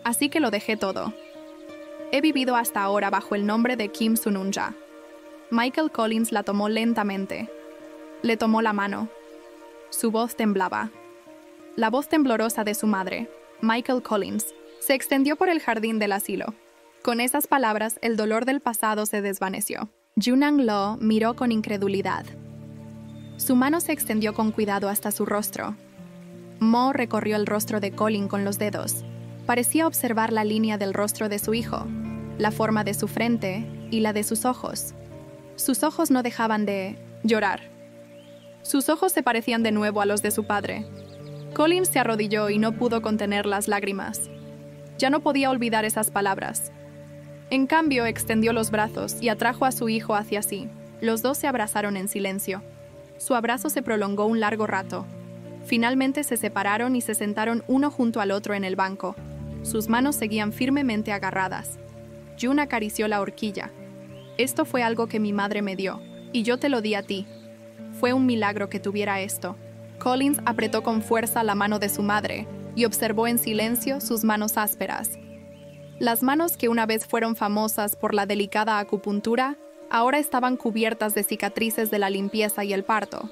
Así que lo dejé todo. He vivido hasta ahora bajo el nombre de Kim Sununja. Michael Collins la tomó lentamente, Le tomó la mano. Su voz temblaba. La voz temblorosa de su madre, Michael Collins, se extendió por el jardín del asilo. Con esas palabras, el dolor del pasado se desvaneció. Junang Lo miró con incredulidad. Su mano se extendió con cuidado hasta su rostro. Mo recorrió el rostro de Colin con los dedos. Parecía observar la línea del rostro de su hijo, la forma de su frente y la de sus ojos. Sus ojos no dejaban de llorar. Sus ojos se parecían de nuevo a los de su padre. Colin se arrodilló y no pudo contener las lágrimas. Ya no podía olvidar esas palabras. En cambio, extendió los brazos y atrajo a su hijo hacia sí. Los dos se abrazaron en silencio. Su abrazo se prolongó un largo rato. Finalmente se separaron y se sentaron uno junto al otro en el banco. Sus manos seguían firmemente agarradas. Jun acarició la horquilla. Esto fue algo que mi madre me dio, y yo te lo di a ti. Fue un milagro que tuviera esto. Collins apretó con fuerza la mano de su madre y observó en silencio sus manos ásperas. Las manos que una vez fueron famosas por la delicada acupuntura, ahora estaban cubiertas de cicatrices de la limpieza y el parto.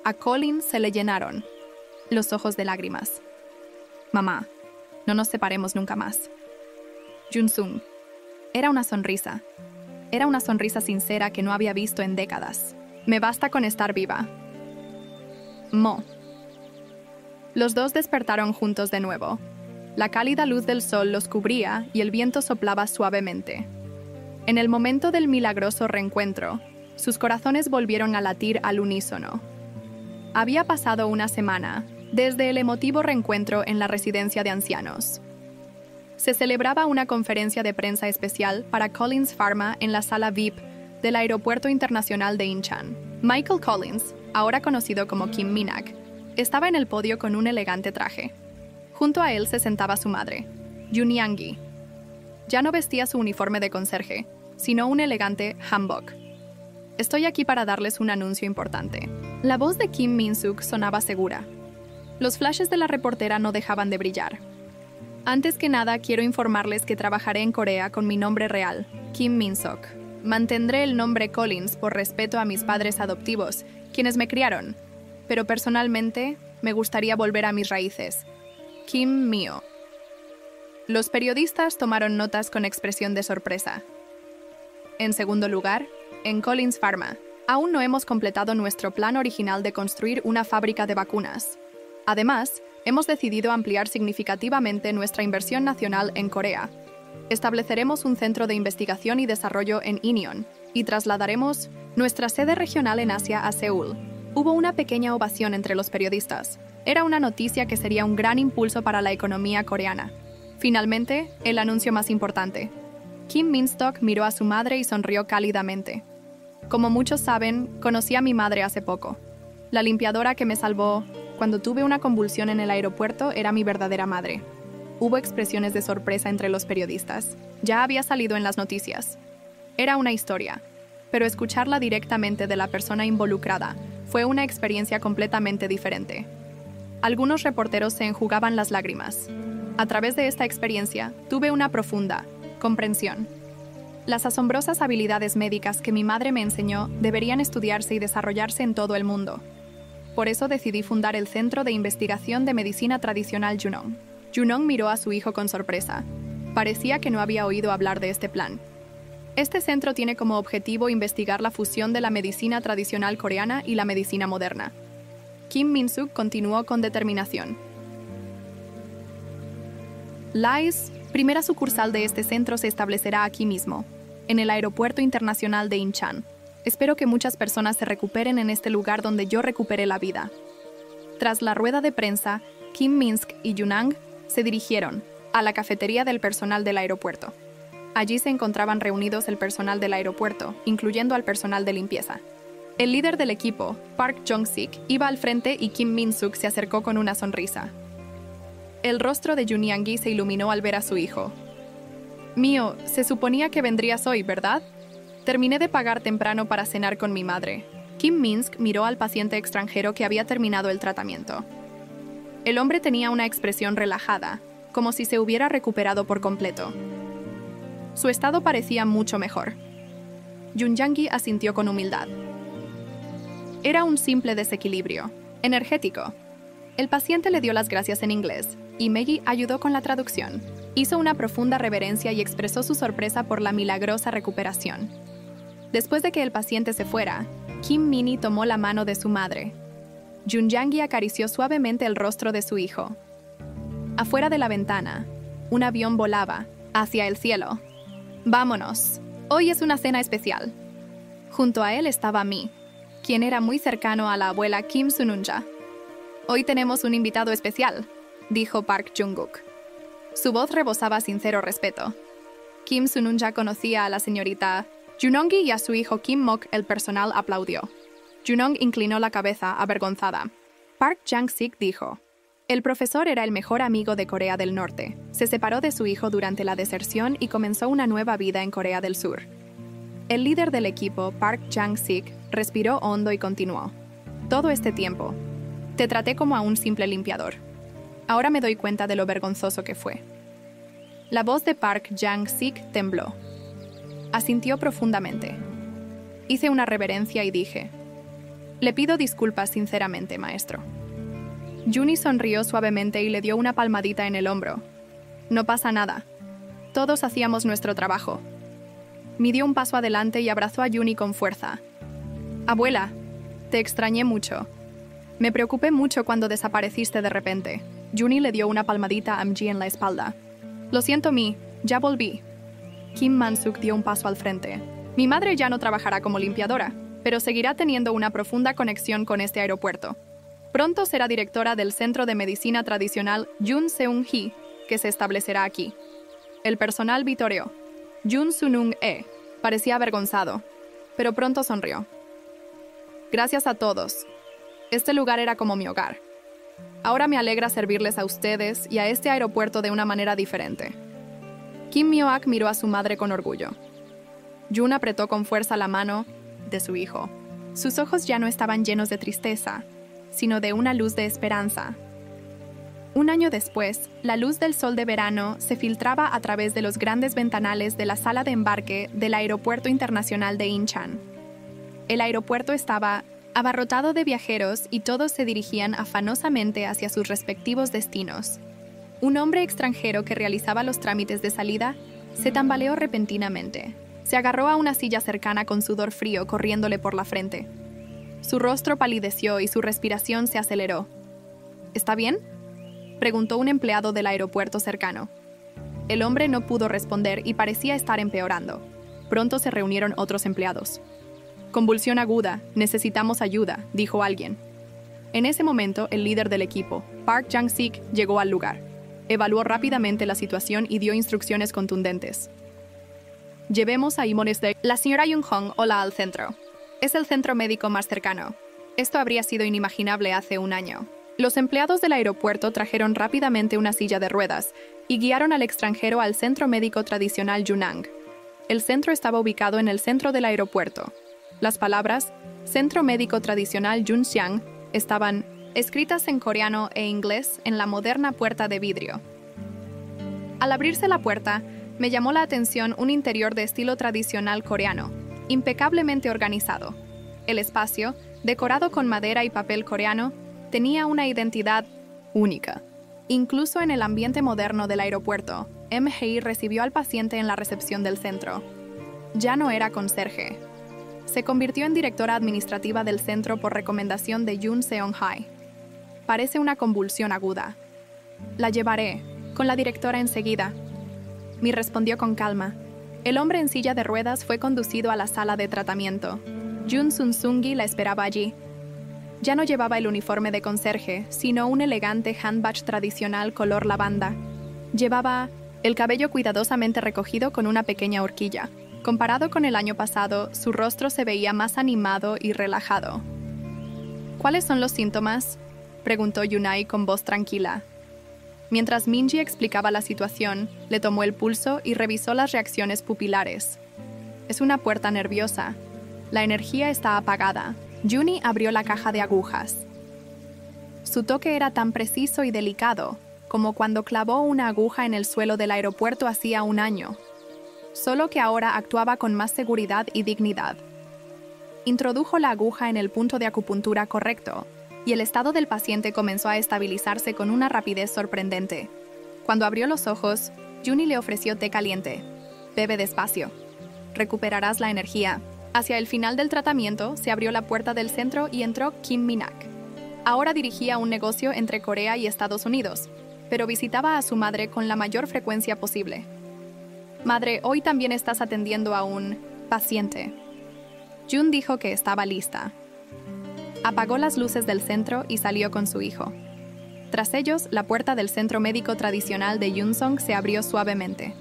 A Collins se le llenaron los ojos de lágrimas. Mamá, no nos separemos nunca más. Jun-sung. Era una sonrisa. Era una sonrisa sincera que no había visto en décadas. Me basta con estar viva. Mo. Los dos despertaron juntos de nuevo. La cálida luz del sol los cubría y el viento soplaba suavemente. En el momento del milagroso reencuentro, sus corazones volvieron a latir al unísono. Había pasado una semana desde el emotivo reencuentro en la residencia de ancianos. Se celebraba una conferencia de prensa especial para Collins Pharma en la sala VIP del Aeropuerto Internacional de Incheon. Michael Collins, ahora conocido como Kim Min-ak, estaba en el podio con un elegante traje. Junto a él se sentaba su madre, Jun Yang-gi. Ya no vestía su uniforme de conserje, sino un elegante hanbok. Estoy aquí para darles un anuncio importante. La voz de Kim Min-suk sonaba segura. Los flashes de la reportera no dejaban de brillar. Antes que nada, quiero informarles que trabajaré en Corea con mi nombre real, Kim Min-sok. Mantendré el nombre Collins por respeto a mis padres adoptivos, quienes me criaron, pero personalmente me gustaría volver a mis raíces. Kim Mio. Los periodistas tomaron notas con expresión de sorpresa. En segundo lugar, en Collins Pharma, aún no hemos completado nuestro plan original de construir una fábrica de vacunas. Además, hemos decidido ampliar significativamente nuestra inversión nacional en Corea. Estableceremos un centro de investigación y desarrollo en Incheon y trasladaremos nuestra sede regional en Asia a Seúl. Hubo una pequeña ovación entre los periodistas. Era una noticia que sería un gran impulso para la economía coreana. Finalmente, el anuncio más importante. Kim Min-suk miró a su madre y sonrió cálidamente. Como muchos saben, conocí a mi madre hace poco. La limpiadora que me salvó cuando tuve una convulsión en el aeropuerto era mi verdadera madre. Hubo expresiones de sorpresa entre los periodistas. Ya había salido en las noticias. Era una historia, pero escucharla directamente de la persona involucrada fue una experiencia completamente diferente. Algunos reporteros se enjugaban las lágrimas. A través de esta experiencia, tuve una profunda comprensión. Las asombrosas habilidades médicas que mi madre me enseñó deberían estudiarse y desarrollarse en todo el mundo. Por eso decidí fundar el Centro de Investigación de Medicina Tradicional Junong. Junong miró a su hijo con sorpresa. Parecía que no había oído hablar de este plan. Este centro tiene como objetivo investigar la fusión de la medicina tradicional coreana y la medicina moderna. Kim Min-suk continuó con determinación. La primera sucursal de este centro se establecerá aquí mismo, en el Aeropuerto Internacional de Incheon. Espero que muchas personas se recuperen en este lugar donde yo recuperé la vida. Tras la rueda de prensa, Kim Min-suk y Junang se dirigieron a la cafetería del personal del aeropuerto. Allí se encontraban reunidos el personal del aeropuerto, incluyendo al personal de limpieza. El líder del equipo, Park Jong-sik, iba al frente y Kim Min-suk se acercó con una sonrisa. El rostro de Jun Yang-gi se iluminó al ver a su hijo. Mío, se suponía que vendrías hoy, ¿verdad? Terminé de pagar temprano para cenar con mi madre. Kim Min-suk miró al paciente extranjero que había terminado el tratamiento. El hombre tenía una expresión relajada, como si se hubiera recuperado por completo. Su estado parecía mucho mejor. Jun Yang-gi asintió con humildad. Era un simple desequilibrio energético. El paciente le dio las gracias en inglés y Maggie ayudó con la traducción. Hizo una profunda reverencia y expresó su sorpresa por la milagrosa recuperación. Después de que el paciente se fuera, Kim Min-hee tomó la mano de su madre. Junjangi acarició suavemente el rostro de su hijo. Afuera de la ventana, un avión volaba hacia el cielo. «Vámonos. Hoy es una cena especial». Junto a él estaba Mi, quien era muy cercano a la abuela Kim Sununja. «Hoy tenemos un invitado especial», dijo Park Jung-guk. Su voz rebosaba sincero respeto. Kim Sununja conocía a la señorita Junongi y a su hijo Kim Mok. El personal aplaudió. Junong inclinó la cabeza, avergonzada. Park Jang-sik dijo: «El profesor era el mejor amigo de Corea del Norte. Se separó de su hijo durante la deserción y comenzó una nueva vida en Corea del Sur». El líder del equipo, Park Jang-sik, respiró hondo y continuó: «Todo este tiempo, te traté como a un simple limpiador. Ahora me doy cuenta de lo vergonzoso que fue». La voz de Park Jang-sik tembló. Asintió profundamente. Hice una reverencia y dije: «Le pido disculpas sinceramente, maestro». Juni sonrió suavemente y le dio una palmadita en el hombro. «No pasa nada. Todos hacíamos nuestro trabajo». Mi dio un paso adelante y abrazó a Juni con fuerza. «Abuela, te extrañé mucho. Me preocupé mucho cuando desapareciste de repente». Juni le dio una palmadita a Mji en la espalda. «Lo siento, Mi, ya volví». Kim Man-suk dio un paso al frente. «Mi madre ya no trabajará como limpiadora, pero seguirá teniendo una profunda conexión con este aeropuerto. Pronto será directora del Centro de Medicina Tradicional Jun Seung-hee, que se establecerá aquí». El personal vitoreó. Jun Sunung-e parecía avergonzado, pero pronto sonrió. «Gracias a todos. Este lugar era como mi hogar. Ahora me alegra servirles a ustedes y a este aeropuerto de una manera diferente». Kim Myo-ak miró a su madre con orgullo. Jun apretó con fuerza la mano de su hijo. Sus ojos ya no estaban llenos de tristeza, sino de una luz de esperanza. Un año después, la luz del sol de verano se filtraba a través de los grandes ventanales de la sala de embarque del Aeropuerto Internacional de Incheon. El aeropuerto estaba abarrotado de viajeros y todos se dirigían afanosamente hacia sus respectivos destinos. Un hombre extranjero que realizaba los trámites de salida se tambaleó repentinamente. Se agarró a una silla cercana con sudor frío corriéndole por la frente. Su rostro palideció y su respiración se aceleró. «¿Está bien?», preguntó un empleado del aeropuerto cercano. El hombre no pudo responder y parecía estar empeorando. Pronto se reunieron otros empleados. «Convulsión aguda, necesitamos ayuda», dijo alguien. En ese momento, el líder del equipo, Park Jang-sik, llegó al lugar. Evaluó rápidamente la situación y dio instrucciones contundentes. «Llevemos a Imones de la señora Jung-hong Ola al centro. Es el centro médico más cercano. Esto habría sido inimaginable hace un año». Los empleados del aeropuerto trajeron rápidamente una silla de ruedas y guiaron al extranjero al centro médico tradicional Yunnan. El centro estaba ubicado en el centro del aeropuerto. Las palabras «Centro Médico Tradicional Junxiang» estaban escritas en coreano e inglés en la moderna puerta de vidrio. Al abrirse la puerta, me llamó la atención un interior de estilo tradicional coreano, impecablemente organizado. El espacio, decorado con madera y papel coreano, tenía una identidad única. Incluso en el ambiente moderno del aeropuerto, M.G. recibió al paciente en la recepción del centro. Ya no era conserje. Se convirtió en directora administrativa del centro por recomendación de Jun Seong-hae. «Parece una convulsión aguda. La llevaré con la directora enseguida». Mi respondió con calma. El hombre en silla de ruedas fue conducido a la sala de tratamiento. Jun Sun-sungi la esperaba allí. Ya no llevaba el uniforme de conserje, sino un elegante handbag tradicional color lavanda. Llevaba el cabello cuidadosamente recogido con una pequeña horquilla. Comparado con el año pasado, su rostro se veía más animado y relajado. «¿Cuáles son los síntomas?», preguntó Yunai con voz tranquila. Mientras Minji explicaba la situación, le tomó el pulso y revisó las reacciones pupilares. «Es una puerta nerviosa. La energía está apagada». Juni abrió la caja de agujas. Su toque era tan preciso y delicado como cuando clavó una aguja en el suelo del aeropuerto hacía un año, solo que ahora actuaba con más seguridad y dignidad. introdujo la aguja en el punto de acupuntura correcto, y el estado del paciente comenzó a estabilizarse con una rapidez sorprendente. Cuando abrió los ojos, Juni le ofreció té caliente. Bebe despacio. Recuperarás la energía. Hacia el final del tratamiento, se abrió la puerta del centro y entró Kim Minak. Ahora dirigía un negocio entre Corea y Estados Unidos, pero visitaba a su madre con la mayor frecuencia posible. Madre, hoy también estás atendiendo a un paciente. Jun dijo que estaba lista. Apagó las luces del centro y salió con su hijo. Tras ellos, la puerta del centro médico tradicional de Yunsong se abrió suavemente.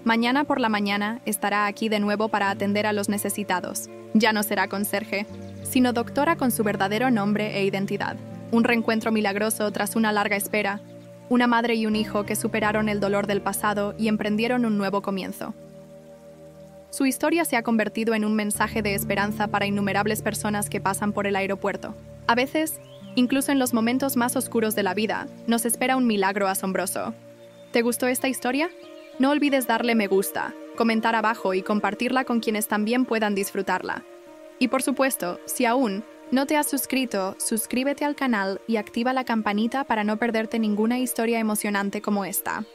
Mañana por la mañana estará aquí de nuevo para atender a los necesitados. Ya no será conserje, sino doctora con su verdadero nombre e identidad. Un reencuentro milagroso tras una larga espera. Una madre y un hijo que superaron el dolor del pasado y emprendieron un nuevo comienzo. Su historia se ha convertido en un mensaje de esperanza para innumerables personas que pasan por el aeropuerto. A veces, incluso en los momentos más oscuros de la vida, nos espera un milagro asombroso. ¿Te gustó esta historia? No olvides darle me gusta, comentar abajo y compartirla con quienes también puedan disfrutarla. Y por supuesto, si aún no te has suscrito, suscríbete al canal y activa la campanita para no perderte ninguna historia emocionante como esta.